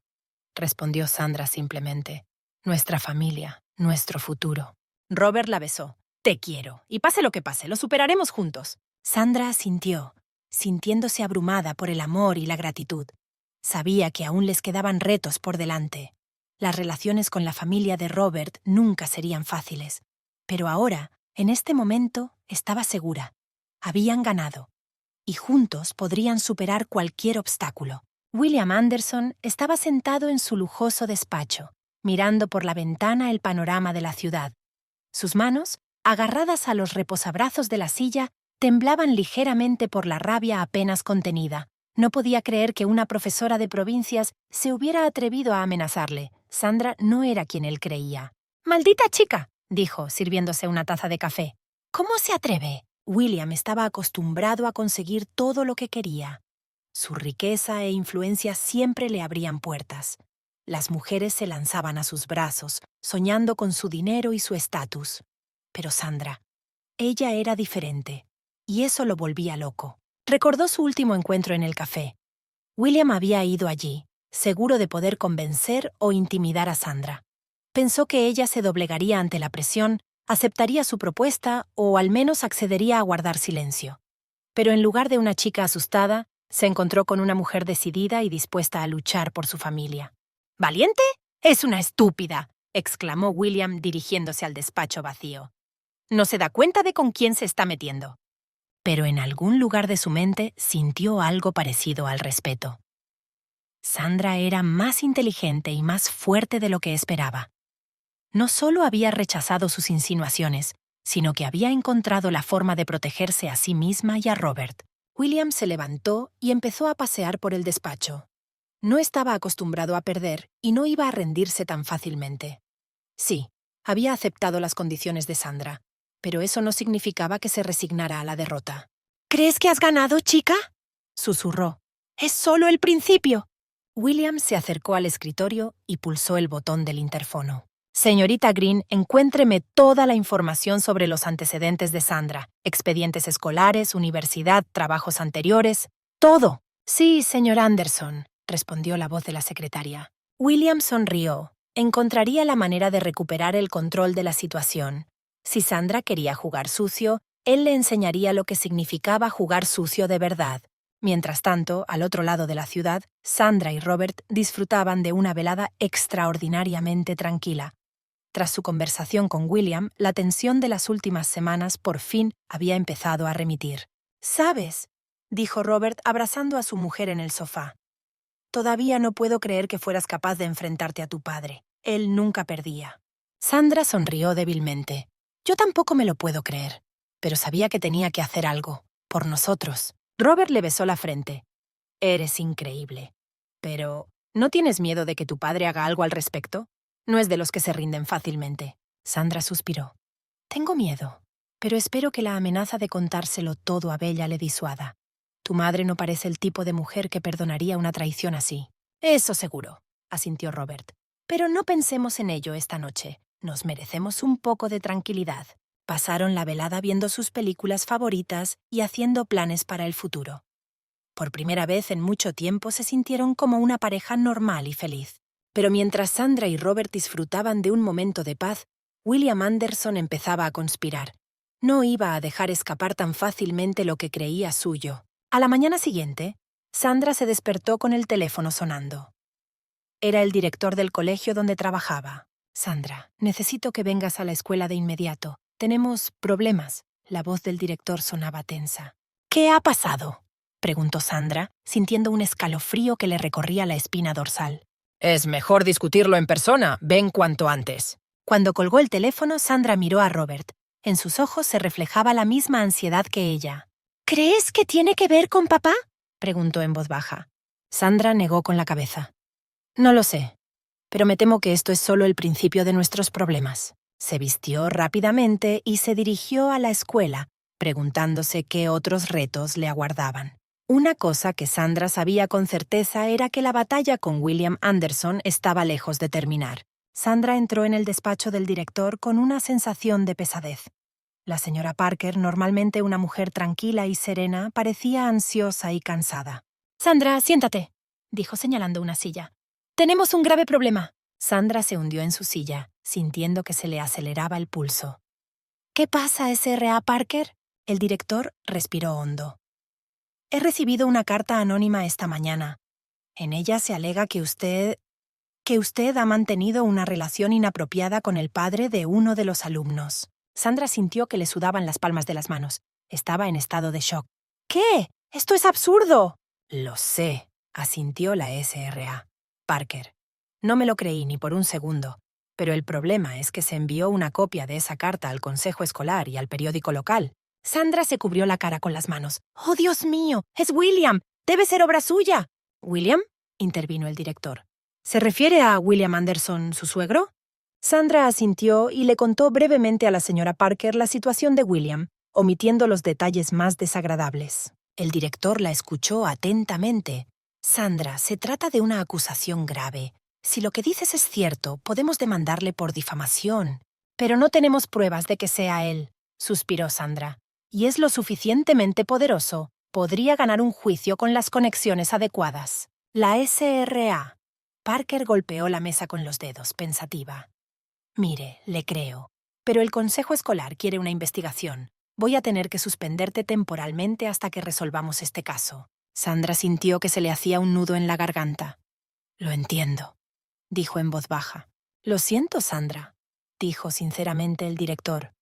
respondió Sandra simplemente. «Nuestra familia, nuestro futuro». Robert la besó. «Te quiero, y pase lo que pase, lo superaremos juntos». Sandra asintió, sintiéndose abrumada por el amor y la gratitud. Sabía que aún les quedaban retos por delante. Las relaciones con la familia de Robert nunca serían fáciles. Pero ahora, en este momento, estaba segura. Habían ganado. Y juntos podrían superar cualquier obstáculo. William Anderson estaba sentado en su lujoso despacho, mirando por la ventana el panorama de la ciudad. Sus manos, agarradas a los reposabrazos de la silla, temblaban ligeramente por la rabia apenas contenida. No podía creer que una profesora de provincias se hubiera atrevido a amenazarle. Sandra no era quien él creía. «¡Maldita chica!», dijo, sirviéndose una taza de café. «¿Cómo se atreve?». William estaba acostumbrado a conseguir todo lo que quería. Su riqueza e influencia siempre le abrían puertas. Las mujeres se lanzaban a sus brazos, soñando con su dinero y su estatus. Pero Sandra, ella era diferente, y eso lo volvía loco. Recordó su último encuentro en el café. William había ido allí, seguro de poder convencer o intimidar a Sandra. Pensó que ella se doblegaría ante la presión, aceptaría su propuesta o al menos accedería a guardar silencio. Pero en lugar de una chica asustada, se encontró con una mujer decidida y dispuesta a luchar por su familia. «¿Valiente? Es una estúpida», exclamó William dirigiéndose al despacho vacío. «No se da cuenta de con quién se está metiendo». Pero en algún lugar de su mente sintió algo parecido al respeto. Sandra era más inteligente y más fuerte de lo que esperaba. No solo había rechazado sus insinuaciones, sino que había encontrado la forma de protegerse a sí misma y a Robert. William se levantó y empezó a pasear por el despacho. No estaba acostumbrado a perder y no iba a rendirse tan fácilmente. Sí, había aceptado las condiciones de Sandra, pero eso no significaba que se resignara a la derrota. «¿Crees que has ganado, chica?», susurró. «Es solo el principio». William se acercó al escritorio y pulsó el botón del interfono. «Señorita Green, encuéntreme toda la información sobre los antecedentes de Sandra, expedientes escolares, universidad, trabajos anteriores, todo». «Sí, señor Anderson», respondió la voz de la secretaria. William sonrió. Encontraría la manera de recuperar el control de la situación. Si Sandra quería jugar sucio, él le enseñaría lo que significaba jugar sucio de verdad. Mientras tanto, al otro lado de la ciudad, Sandra y Robert disfrutaban de una velada extraordinariamente tranquila. Tras su conversación con William, la tensión de las últimas semanas por fin había empezado a remitir. «¿Sabes?», dijo Robert abrazando a su mujer en el sofá. «Todavía no puedo creer que fueras capaz de enfrentarte a tu padre. Él nunca perdía». Sandra sonrió débilmente. «Yo tampoco me lo puedo creer, pero sabía que tenía que hacer algo, por nosotros». Robert le besó la frente. «Eres increíble. Pero, ¿no tienes miedo de que tu padre haga algo al respecto? No es de los que se rinden fácilmente». Sandra suspiró. «Tengo miedo, pero espero que la amenaza de contárselo todo a Bella le disuada. Tu madre no parece el tipo de mujer que perdonaría una traición así». «Eso seguro», asintió Robert. «Pero no pensemos en ello esta noche. Nos merecemos un poco de tranquilidad». Pasaron la velada viendo sus películas favoritas y haciendo planes para el futuro. Por primera vez en mucho tiempo se sintieron como una pareja normal y feliz. Pero mientras Sandra y Robert disfrutaban de un momento de paz, William Anderson empezaba a conspirar. No iba a dejar escapar tan fácilmente lo que creía suyo. A la mañana siguiente, Sandra se despertó con el teléfono sonando. Era el director del colegio donde trabajaba. «Sandra, necesito que vengas a la escuela de inmediato. Tenemos problemas». La voz del director sonaba tensa. «¿Qué ha pasado?». preguntó Sandra, sintiendo un escalofrío que le recorría la espina dorsal. Es mejor discutirlo en persona. Ven cuanto antes. Cuando colgó el teléfono, Sandra miró a Robert. En sus ojos se reflejaba la misma ansiedad que ella. ¿Crees que tiene que ver con papá?, preguntó en voz baja. Sandra negó con la cabeza. No lo sé, pero me temo que esto es solo el principio de nuestros problemas. Se vistió rápidamente y se dirigió a la escuela, preguntándose qué otros retos le aguardaban. Una cosa que Sandra sabía con certeza era que la batalla con William Anderson estaba lejos de terminar. Sandra entró en el despacho del director con una sensación de pesadez. La señora Parker, normalmente una mujer tranquila y serena, parecía ansiosa y cansada. «Sandra, siéntate», dijo señalando una silla. «Tenemos un grave problema». Sandra se hundió en su silla, sintiendo que se le aceleraba el pulso. «¿Qué pasa, S.R.A. Parker?» El director respiró hondo. «He recibido una carta anónima esta mañana. En ella se alega que usted ha mantenido una relación inapropiada con el padre de uno de los alumnos». Sandra sintió que le sudaban las palmas de las manos. Estaba en estado de shock. «¿Qué? ¡Esto es absurdo!» «Lo sé», asintió la S.R.A. Parker. «No me lo creí ni por un segundo, pero el problema es que se envió una copia de esa carta al consejo escolar y al periódico local». Sandra se cubrió la cara con las manos. «¡Oh, Dios mío! ¡Es William! ¡Debe ser obra suya!» «¿William?», intervino el director. «¿Se refiere a William Anderson, su suegro?» Sandra asintió y le contó brevemente a la señora Parker la situación de William, omitiendo los detalles más desagradables. El director la escuchó atentamente. «Sandra, se trata de una acusación grave. Si lo que dices es cierto, podemos demandarle por difamación. Pero no tenemos pruebas de que sea él», suspiró Sandra. «Y es lo suficientemente poderoso. Podría ganar un juicio con las conexiones adecuadas». La S.R.A. Parker golpeó la mesa con los dedos, pensativa. «Mire, le creo. Pero el consejo escolar quiere una investigación. Voy a tener que suspenderte temporalmente hasta que resolvamos este caso». Sandra sintió que se le hacía un nudo en la garganta. «Lo entiendo», dijo en voz baja. «Lo siento, Sandra», dijo sinceramente el director.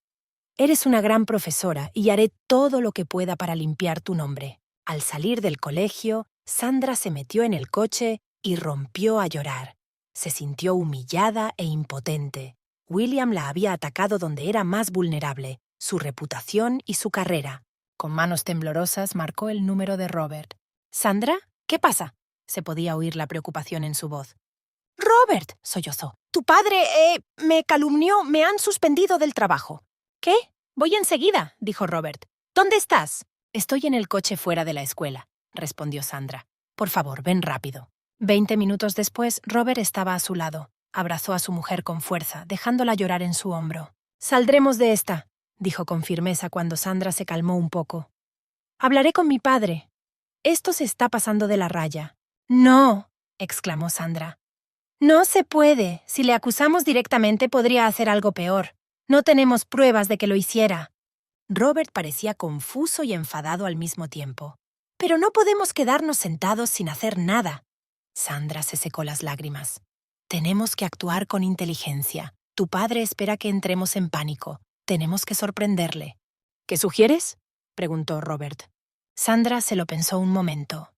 «Eres una gran profesora y haré todo lo que pueda para limpiar tu nombre». Al salir del colegio, Sandra se metió en el coche y rompió a llorar. Se sintió humillada e impotente. William la había atacado donde era más vulnerable, su reputación y su carrera. Con manos temblorosas marcó el número de Robert. «¿Sandra? ¿Qué pasa?», se podía oír la preocupación en su voz. «Robert», sollozó. «Tu padre, me calumnió, me han suspendido del trabajo». «¿Qué? Voy enseguida», dijo Robert. «¿Dónde estás?» «Estoy en el coche fuera de la escuela», respondió Sandra. «Por favor, ven rápido». 20 minutos después, Robert estaba a su lado. Abrazó a su mujer con fuerza, dejándola llorar en su hombro. «Saldremos de esta», dijo con firmeza cuando Sandra se calmó un poco. «Hablaré con mi padre. Esto se está pasando de la raya». «No», exclamó Sandra. «No se puede. Si le acusamos directamente podría hacer algo peor. No tenemos pruebas de que lo hiciera». Robert parecía confuso y enfadado al mismo tiempo. «Pero no podemos quedarnos sentados sin hacer nada». Sandra se secó las lágrimas. «Tenemos que actuar con inteligencia. Tu padre espera que entremos en pánico. Tenemos que sorprenderle». «¿Qué sugieres?», preguntó Robert. Sandra se lo pensó un momento.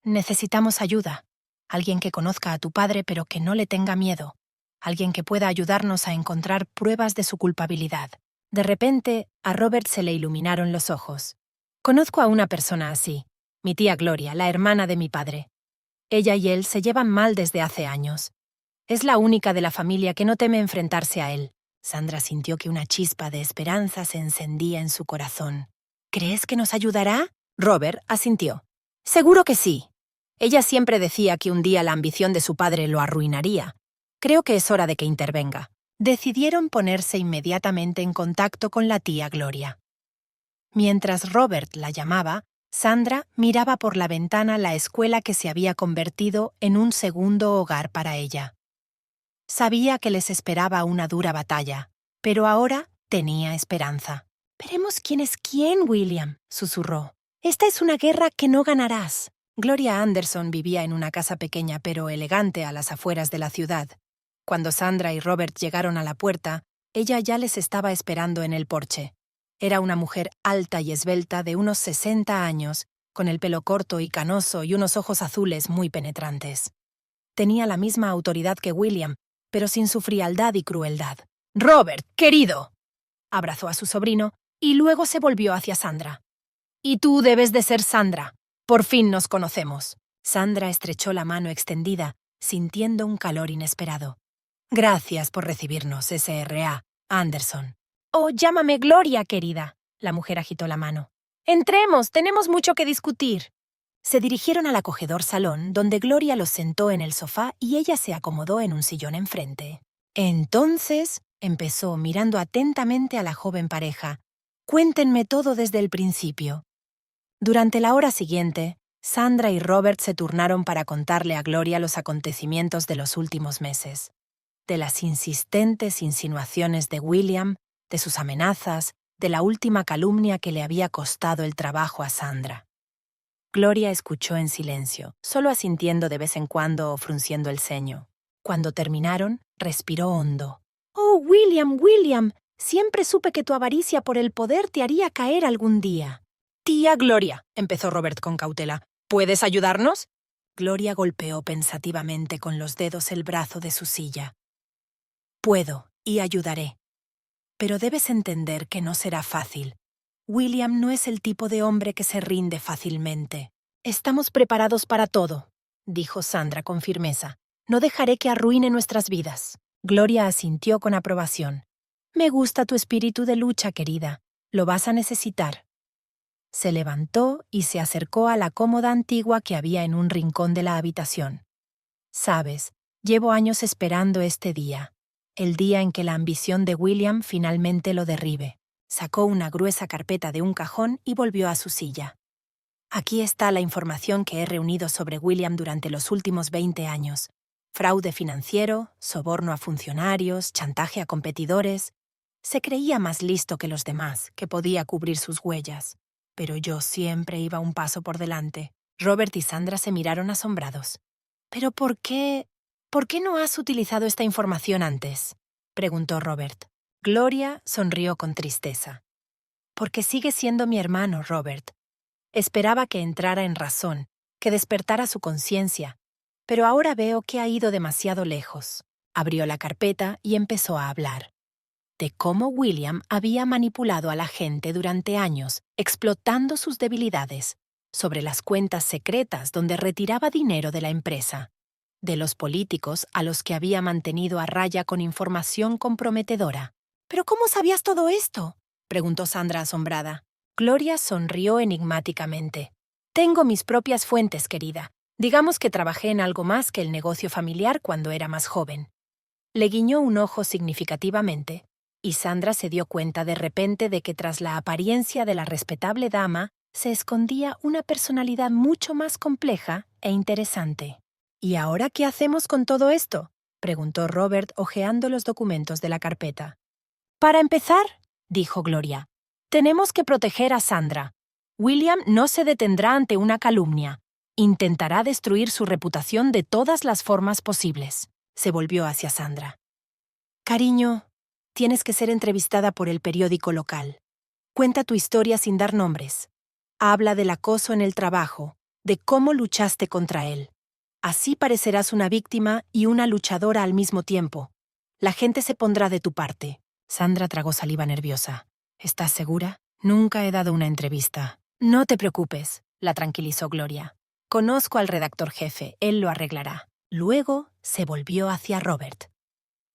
«Necesitamos ayuda. Alguien que conozca a tu padre pero que no le tenga miedo. Alguien que pueda ayudarnos a encontrar pruebas de su culpabilidad». De repente, a Robert se le iluminaron los ojos. «Conozco a una persona así. Mi tía Gloria, la hermana de mi padre. Ella y él se llevan mal desde hace años. Es la única de la familia que no teme enfrentarse a él». Sandra sintió que una chispa de esperanza se encendía en su corazón. «¿Crees que nos ayudará?». Robert asintió. «Seguro que sí. Ella siempre decía que un día la ambición de su padre lo arruinaría. Creo que es hora de que intervenga». Decidieron ponerse inmediatamente en contacto con la tía Gloria. Mientras Robert la llamaba, Sandra miraba por la ventana la escuela que se había convertido en un segundo hogar para ella. Sabía que les esperaba una dura batalla, pero ahora tenía esperanza. «Veremos quién es quién, William», susurró. «Esta es una guerra que no ganarás». Gloria Anderson vivía en una casa pequeña pero elegante a las afueras de la ciudad. Cuando Sandra y Robert llegaron a la puerta, ella ya les estaba esperando en el porche. Era una mujer alta y esbelta de unos 60 años, con el pelo corto y canoso y unos ojos azules muy penetrantes. Tenía la misma autoridad que William, pero sin su frialdad y crueldad. «Robert, querido», abrazó a su sobrino y luego se volvió hacia Sandra. «Y tú debes de ser Sandra. Por fin nos conocemos». Sandra estrechó la mano extendida, sintiendo un calor inesperado. «Gracias por recibirnos, S.R.A. Anderson». «Oh, llámame Gloria, querida». La mujer agitó la mano. «Entremos, tenemos mucho que discutir». Se dirigieron al acogedor salón, donde Gloria los sentó en el sofá y ella se acomodó en un sillón enfrente. «Entonces», empezó mirando atentamente a la joven pareja, «cuéntenme todo desde el principio». Durante la hora siguiente, Sandra y Robert se turnaron para contarle a Gloria los acontecimientos de los últimos meses, de las insistentes insinuaciones de William, de sus amenazas, de la última calumnia que le había costado el trabajo a Sandra. Gloria escuchó en silencio, solo asintiendo de vez en cuando o frunciendo el ceño. Cuando terminaron, respiró hondo. «Oh, William, William, siempre supe que tu avaricia por el poder te haría caer algún día». «Tía Gloria», empezó Robert con cautela, «¿puedes ayudarnos?» Gloria golpeó pensativamente con los dedos el brazo de su silla. «Puedo, y ayudaré. Pero debes entender que no será fácil. William no es el tipo de hombre que se rinde fácilmente». «Estamos preparados para todo», dijo Sandra con firmeza. «No dejaré que arruine nuestras vidas». Gloria asintió con aprobación. «Me gusta tu espíritu de lucha, querida. Lo vas a necesitar». Se levantó y se acercó a la cómoda antigua que había en un rincón de la habitación. «Sabes, llevo años esperando este día, el día en que la ambición de William finalmente lo derribe». Sacó una gruesa carpeta de un cajón y volvió a su silla. «Aquí está la información que he reunido sobre William durante los últimos 20 años. Fraude financiero, soborno a funcionarios, chantaje a competidores. Se creía más listo que los demás, que podía cubrir sus huellas. Pero yo siempre iba un paso por delante». Robert y Sandra se miraron asombrados. «¿Pero por qué no has utilizado esta información antes?», preguntó Robert. Gloria sonrió con tristeza. «Porque sigue siendo mi hermano, Robert. Esperaba que entrara en razón, que despertara su conciencia, pero ahora veo que ha ido demasiado lejos». Abrió la carpeta y empezó a hablar. De cómo William había manipulado a la gente durante años, explotando sus debilidades, sobre las cuentas secretas donde retiraba dinero de la empresa, de los políticos a los que había mantenido a raya con información comprometedora. «¿Pero cómo sabías todo esto?», preguntó Sandra asombrada. Gloria sonrió enigmáticamente. «Tengo mis propias fuentes, querida. Digamos que trabajé en algo más que el negocio familiar cuando era más joven». Le guiñó un ojo significativamente, y Sandra se dio cuenta de repente de que tras la apariencia de la respetable dama se escondía una personalidad mucho más compleja e interesante. «¿Y ahora qué hacemos con todo esto?», preguntó Robert hojeando los documentos de la carpeta. «Para empezar», dijo Gloria, «tenemos que proteger a Sandra. William no se detendrá ante una calumnia. Intentará destruir su reputación de todas las formas posibles». Se volvió hacia Sandra. «Cariño, tienes que ser entrevistada por el periódico local. Cuenta tu historia sin dar nombres. Habla del acoso en el trabajo, de cómo luchaste contra él. Así parecerás una víctima y una luchadora al mismo tiempo. La gente se pondrá de tu parte». Sandra tragó saliva nerviosa. «¿Estás segura? Nunca he dado una entrevista». «No te preocupes», la tranquilizó Gloria. «Conozco al redactor jefe, él lo arreglará». Luego se volvió hacia Robert.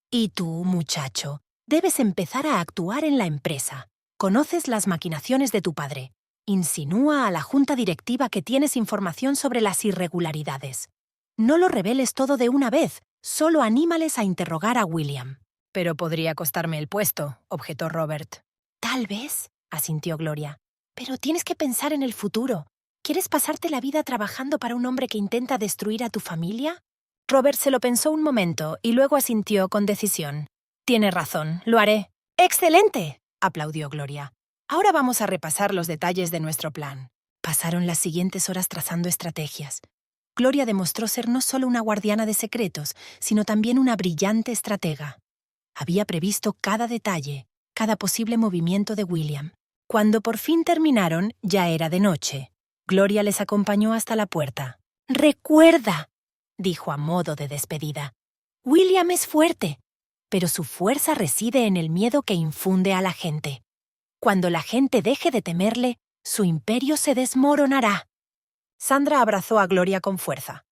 «Y tú, muchacho, debes empezar a actuar en la empresa. Conoces las maquinaciones de tu padre. Insinúa a la junta directiva que tienes información sobre las irregularidades. No lo reveles todo de una vez, solo anímales a interrogar a William». «Pero podría costarme el puesto», objetó Robert. «Tal vez», asintió Gloria. «Pero tienes que pensar en el futuro. ¿Quieres pasarte la vida trabajando para un hombre que intenta destruir a tu familia?» Robert se lo pensó un momento y luego asintió con decisión. «Tiene razón, lo haré». «¡Excelente!», aplaudió Gloria. «Ahora vamos a repasar los detalles de nuestro plan». Pasaron las siguientes horas trazando estrategias. Gloria demostró ser no solo una guardiana de secretos, sino también una brillante estratega. Había previsto cada detalle, cada posible movimiento de William. Cuando por fin terminaron, ya era de noche. Gloria les acompañó hasta la puerta. «Recuerda», dijo a modo de despedida, «William es fuerte, pero su fuerza reside en el miedo que infunde a la gente. Cuando la gente deje de temerle, su imperio se desmoronará». Sandra abrazó a Gloria con fuerza.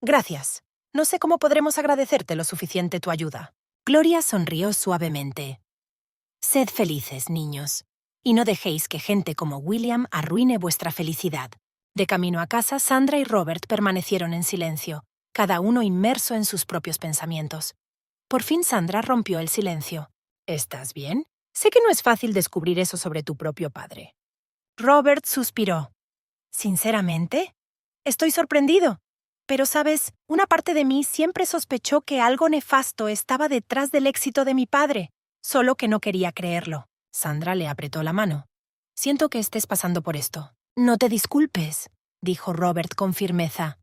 «Gracias. No sé cómo podremos agradecerte lo suficiente tu ayuda». Gloria sonrió suavemente. «Sed felices, niños, y no dejéis que gente como William arruine vuestra felicidad». De camino a casa, Sandra y Robert permanecieron en silencio, cada uno inmerso en sus propios pensamientos. Por fin Sandra rompió el silencio. «¿Estás bien? Sé que no es fácil descubrir eso sobre tu propio padre». Robert suspiró. «¿Sinceramente? Estoy sorprendido. Pero, ¿sabes? Una parte de mí siempre sospechó que algo nefasto estaba detrás del éxito de mi padre, solo que no quería creerlo». Sandra le apretó la mano. «Siento que estés pasando por esto». «No te disculpes», dijo Robert con firmeza.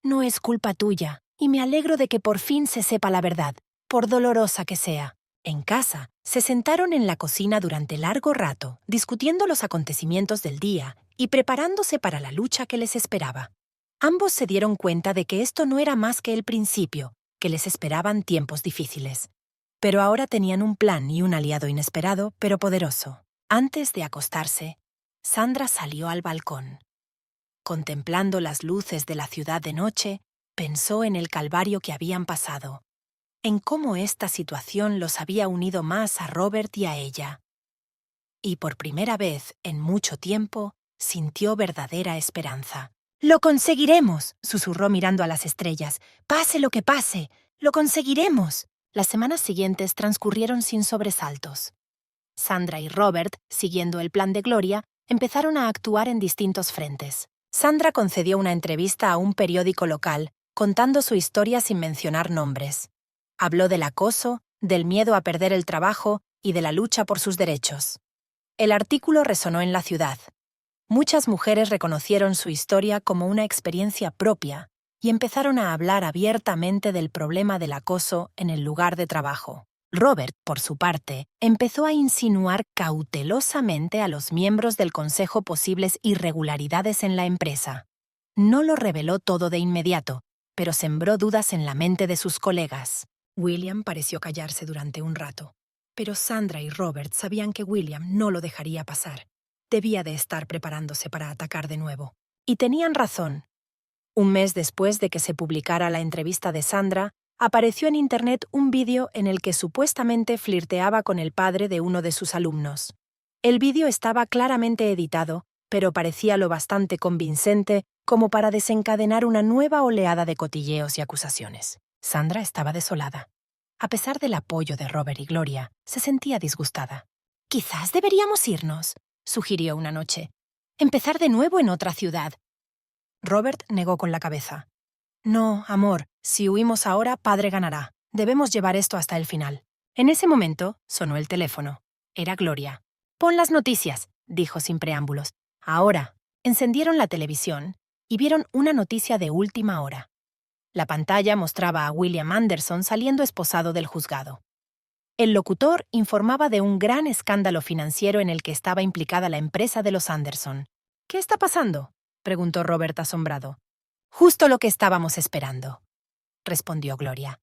«No es culpa tuya, y me alegro de que por fin se sepa la verdad, por dolorosa que sea». En casa, se sentaron en la cocina durante largo rato, discutiendo los acontecimientos del día y preparándose para la lucha que les esperaba. Ambos se dieron cuenta de que esto no era más que el principio, que les esperaban tiempos difíciles. Pero ahora tenían un plan y un aliado inesperado, pero poderoso. Antes de acostarse, Sandra salió al balcón. Contemplando las luces de la ciudad de noche, pensó en el calvario que habían pasado, en cómo esta situación los había unido más a Robert y a ella. Y por primera vez en mucho tiempo, sintió verdadera esperanza. «¡Lo conseguiremos!», susurró mirando a las estrellas. «Pase lo que pase, lo conseguiremos». Las semanas siguientes transcurrieron sin sobresaltos. Sandra y Robert, siguiendo el plan de Gloria, empezaron a actuar en distintos frentes. Sandra concedió una entrevista a un periódico local, contando su historia sin mencionar nombres. Habló del acoso, del miedo a perder el trabajo y de la lucha por sus derechos. El artículo resonó en la ciudad. Muchas mujeres reconocieron su historia como una experiencia propia y empezaron a hablar abiertamente del problema del acoso en el lugar de trabajo. Robert, por su parte, empezó a insinuar cautelosamente a los miembros del consejo posibles irregularidades en la empresa. No lo reveló todo de inmediato, pero sembró dudas en la mente de sus colegas. William pareció callarse durante un rato, pero Sandra y Robert sabían que William no lo dejaría pasar. Debía de estar preparándose para atacar de nuevo. Y tenían razón. Un mes después de que se publicara la entrevista de Sandra, apareció en Internet un vídeo en el que supuestamente flirteaba con el padre de uno de sus alumnos. El vídeo estaba claramente editado, pero parecía lo bastante convincente como para desencadenar una nueva oleada de cotilleos y acusaciones. Sandra estaba desolada. A pesar del apoyo de Robert y Gloria, se sentía disgustada. «Quizás deberíamos irnos», sugirió una noche. «Empezar de nuevo en otra ciudad». Robert negó con la cabeza. «No, amor, si huimos ahora, padre ganará. Debemos llevar esto hasta el final». En ese momento, sonó el teléfono. Era Gloria. «Pon las noticias», dijo sin preámbulos. Ahora, encendieron la televisión y vieron una noticia de última hora. La pantalla mostraba a William Anderson saliendo esposado del juzgado. El locutor informaba de un gran escándalo financiero en el que estaba implicada la empresa de los Anderson. «¿Qué está pasando?», preguntó Robert asombrado. «Justo lo que estábamos esperando», respondió Gloria.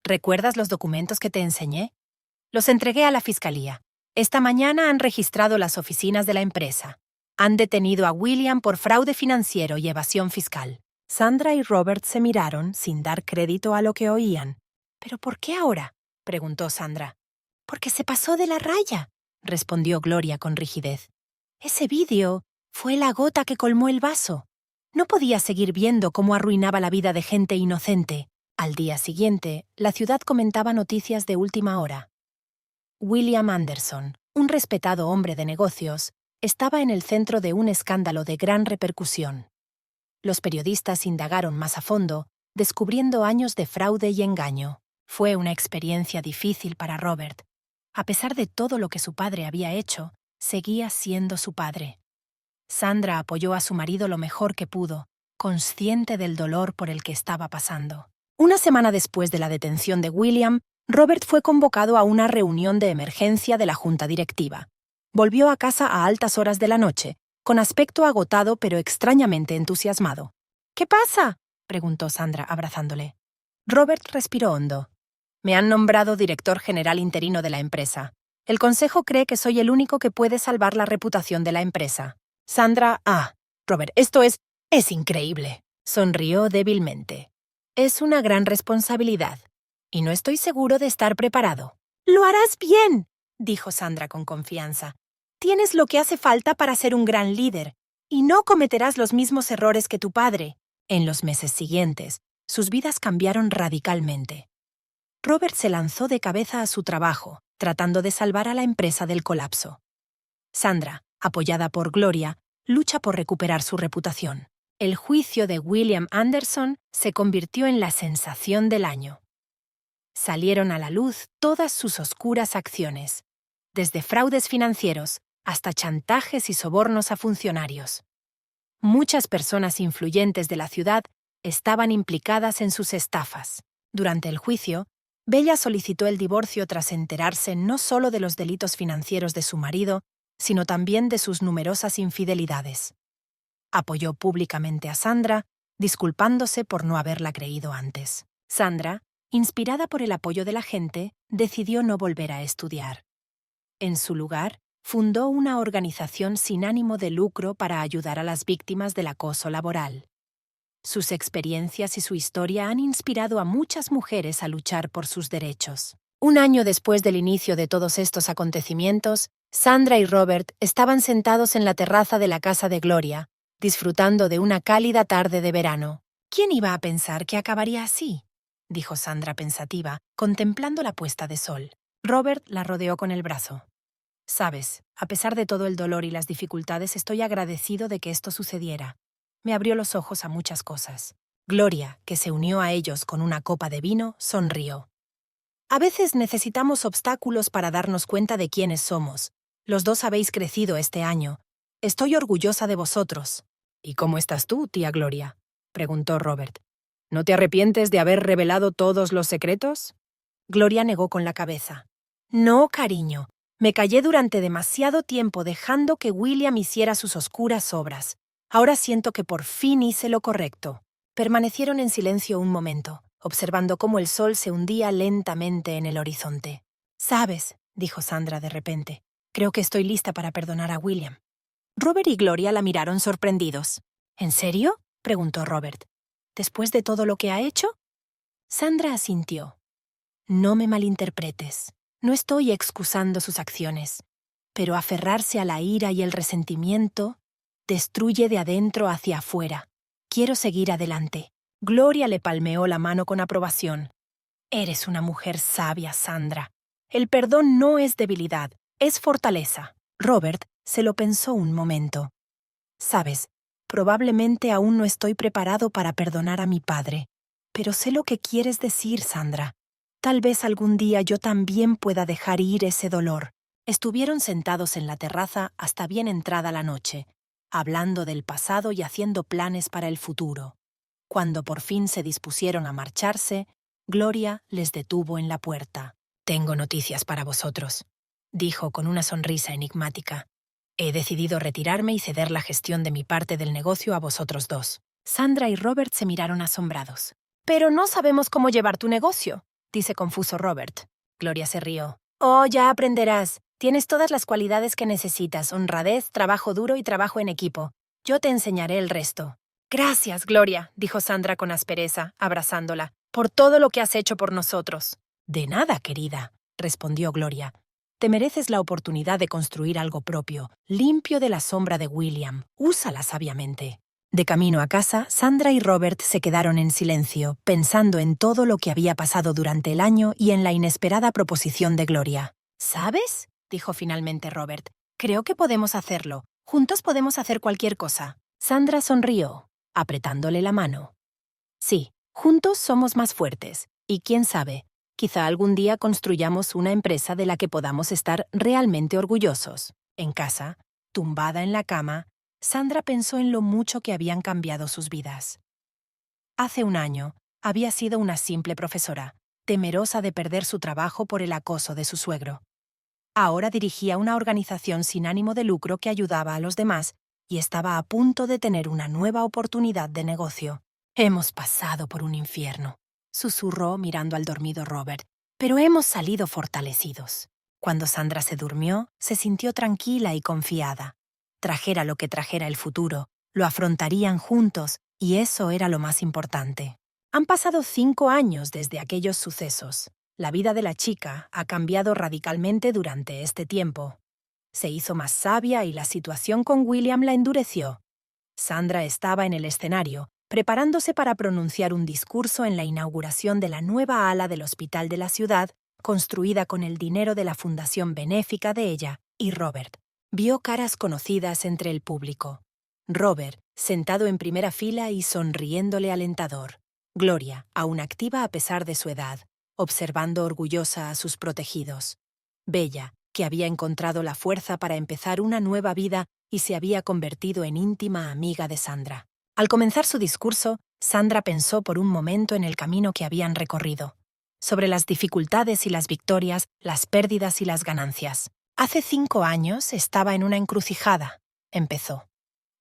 «¿Recuerdas los documentos que te enseñé? Los entregué a la fiscalía. Esta mañana han registrado las oficinas de la empresa. Han detenido a William por fraude financiero y evasión fiscal». Sandra y Robert se miraron sin dar crédito a lo que oían. «¿Pero por qué ahora?», preguntó Sandra. «Porque se pasó de la raya», respondió Gloria con rigidez. «Ese vídeo fue la gota que colmó el vaso. No podía seguir viendo cómo arruinaba la vida de gente inocente». Al día siguiente, la ciudad comentaba noticias de última hora. William Anderson, un respetado hombre de negocios, estaba en el centro de un escándalo de gran repercusión. Los periodistas indagaron más a fondo, descubriendo años de fraude y engaño. Fue una experiencia difícil para Robert. A pesar de todo lo que su padre había hecho, seguía siendo su padre. Sandra apoyó a su marido lo mejor que pudo, consciente del dolor por el que estaba pasando. Una semana después de la detención de William, Robert fue convocado a una reunión de emergencia de la junta directiva. Volvió a casa a altas horas de la noche, con aspecto agotado pero extrañamente entusiasmado. ¿Qué pasa?, preguntó Sandra, abrazándole. Robert respiró hondo. Me han nombrado director general interino de la empresa. El consejo cree que soy el único que puede salvar la reputación de la empresa. Sandra, Robert, esto es increíble. Sonrió débilmente. Es una gran responsabilidad, y no estoy seguro de estar preparado. Lo harás bien, dijo Sandra con confianza. Tienes lo que hace falta para ser un gran líder, y no cometerás los mismos errores que tu padre. En los meses siguientes, sus vidas cambiaron radicalmente. Robert se lanzó de cabeza a su trabajo, tratando de salvar a la empresa del colapso. Sandra, apoyada por Gloria, lucha por recuperar su reputación. El juicio de William Anderson se convirtió en la sensación del año. Salieron a la luz todas sus oscuras acciones, desde fraudes financieros hasta chantajes y sobornos a funcionarios. Muchas personas influyentes de la ciudad estaban implicadas en sus estafas. Durante el juicio, Bella solicitó el divorcio tras enterarse no solo de los delitos financieros de su marido, sino también de sus numerosas infidelidades. Apoyó públicamente a Sandra, disculpándose por no haberla creído antes. Sandra, inspirada por el apoyo de la gente, decidió no volver a estudiar. En su lugar, fundó una organización sin ánimo de lucro para ayudar a las víctimas del acoso laboral. Sus experiencias y su historia han inspirado a muchas mujeres a luchar por sus derechos. Un año después del inicio de todos estos acontecimientos, Sandra y Robert estaban sentados en la terraza de la casa de Gloria, disfrutando de una cálida tarde de verano. ¿Quién iba a pensar que acabaría así?, dijo Sandra pensativa, contemplando la puesta de sol. Robert la rodeó con el brazo. Sabes, a pesar de todo el dolor y las dificultades, estoy agradecido de que esto sucediera. Me abrió los ojos a muchas cosas. Gloria, que se unió a ellos con una copa de vino, sonrió. A veces necesitamos obstáculos para darnos cuenta de quiénes somos. Los dos habéis crecido este año. Estoy orgullosa de vosotros. ¿Y cómo estás tú, tía Gloria?, preguntó Robert. ¿No te arrepientes de haber revelado todos los secretos? Gloria negó con la cabeza. No, cariño. Me callé durante demasiado tiempo dejando que William hiciera sus oscuras obras. Ahora siento que por fin hice lo correcto. Permanecieron en silencio un momento, observando cómo el sol se hundía lentamente en el horizonte. «Sabes», dijo Sandra de repente, «creo que estoy lista para perdonar a William». Robert y Gloria la miraron sorprendidos. «¿En serio?», preguntó Robert. «¿Después de todo lo que ha hecho?». Sandra asintió. «No me malinterpretes. No estoy excusando sus acciones, pero aferrarse a la ira y el resentimiento destruye de adentro hacia afuera. Quiero seguir adelante». Gloria le palmeó la mano con aprobación. «Eres una mujer sabia, Sandra. El perdón no es debilidad, es fortaleza». Robert se lo pensó un momento. «Sabes, probablemente aún no estoy preparado para perdonar a mi padre, pero sé lo que quieres decir, Sandra. Tal vez algún día yo también pueda dejar ir ese dolor». Estuvieron sentados en la terraza hasta bien entrada la noche, hablando del pasado y haciendo planes para el futuro. Cuando por fin se dispusieron a marcharse, Gloria les detuvo en la puerta. «Tengo noticias para vosotros», dijo con una sonrisa enigmática. «He decidido retirarme y ceder la gestión de mi parte del negocio a vosotros dos». Sandra y Robert se miraron asombrados. «Pero no sabemos cómo llevar tu negocio», dice confuso Robert. Gloria se rió. «Oh, ya aprenderás. Tienes todas las cualidades que necesitas: honradez, trabajo duro y trabajo en equipo. Yo te enseñaré el resto». «Gracias, Gloria», dijo Sandra con aspereza, abrazándola, «por todo lo que has hecho por nosotros». «De nada, querida», respondió Gloria. «Te mereces la oportunidad de construir algo propio, limpio de la sombra de William. Úsala sabiamente». De camino a casa, Sandra y Robert se quedaron en silencio, pensando en todo lo que había pasado durante el año y en la inesperada proposición de Gloria. «¿Sabes?», dijo finalmente Robert. «Creo que podemos hacerlo. Juntos podemos hacer cualquier cosa». Sandra sonrió, apretándole la mano. «Sí, juntos somos más fuertes. Y quién sabe, quizá algún día construyamos una empresa de la que podamos estar realmente orgullosos». En casa, tumbada en la cama, Sandra pensó en lo mucho que habían cambiado sus vidas. Hace un año, había sido una simple profesora, temerosa de perder su trabajo por el acoso de su suegro. Ahora dirigía una organización sin ánimo de lucro que ayudaba a los demás y estaba a punto de tener una nueva oportunidad de negocio. «Hemos pasado por un infierno», susurró mirando al dormido Robert, «pero hemos salido fortalecidos». Cuando Sandra se durmió, se sintió tranquila y confiada. Trajera lo que trajera el futuro, lo afrontarían juntos, y eso era lo más importante. Han pasado 5 años desde aquellos sucesos. La vida de la chica ha cambiado radicalmente durante este tiempo. Se hizo más sabia y la situación con William la endureció. Sandra estaba en el escenario, preparándose para pronunciar un discurso en la inauguración de la nueva ala del hospital de la ciudad, construida con el dinero de la fundación benéfica de ella y Robert. Vio caras conocidas entre el público. Robert, sentado en primera fila y sonriéndole alentador. Gloria, aún activa a pesar de su edad, observando orgullosa a sus protegidos. Bella, que había encontrado la fuerza para empezar una nueva vida y se había convertido en íntima amiga de Sandra. Al comenzar su discurso, Sandra pensó por un momento en el camino que habían recorrido, sobre las dificultades y las victorias, las pérdidas y las ganancias. «Hace 5 años estaba en una encrucijada», empezó.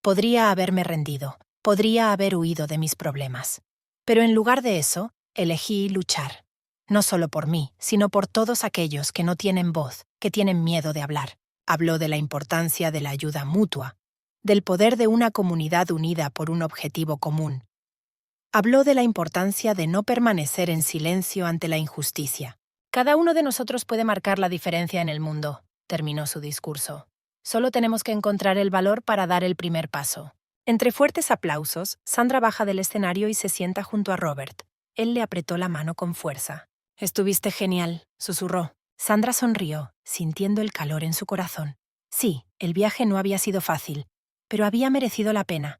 «Podría haberme rendido, podría haber huido de mis problemas. Pero en lugar de eso, elegí luchar. No solo por mí, sino por todos aquellos que no tienen voz, que tienen miedo de hablar». Habló de la importancia de la ayuda mutua, del poder de una comunidad unida por un objetivo común. Habló de la importancia de no permanecer en silencio ante la injusticia. «Cada uno de nosotros puede marcar la diferencia en el mundo», terminó su discurso. «Solo tenemos que encontrar el valor para dar el primer paso». Entre fuertes aplausos, Sandra baja del escenario y se sienta junto a Robert. Él le apretó la mano con fuerza. «Estuviste genial», susurró. Sandra sonrió, sintiendo el calor en su corazón. Sí, el viaje no había sido fácil, pero había merecido la pena.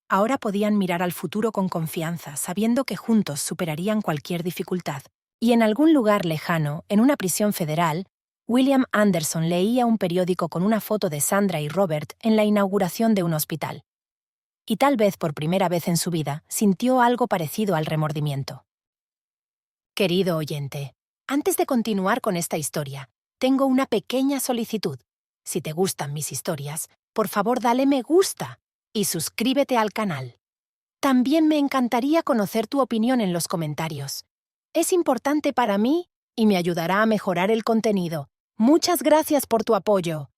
Ahora podían mirar al futuro con confianza, sabiendo que juntos superarían cualquier dificultad. Y en algún lugar lejano, en una prisión federal, William Anderson leía un periódico con una foto de Sandra y Robert en la inauguración de un hospital. Y tal vez por primera vez en su vida, sintió algo parecido al remordimiento. Querido oyente, antes de continuar con esta historia, tengo una pequeña solicitud. Si te gustan mis historias, por favor dale me gusta y suscríbete al canal. También me encantaría conocer tu opinión en los comentarios. Es importante para mí y me ayudará a mejorar el contenido. Muchas gracias por tu apoyo.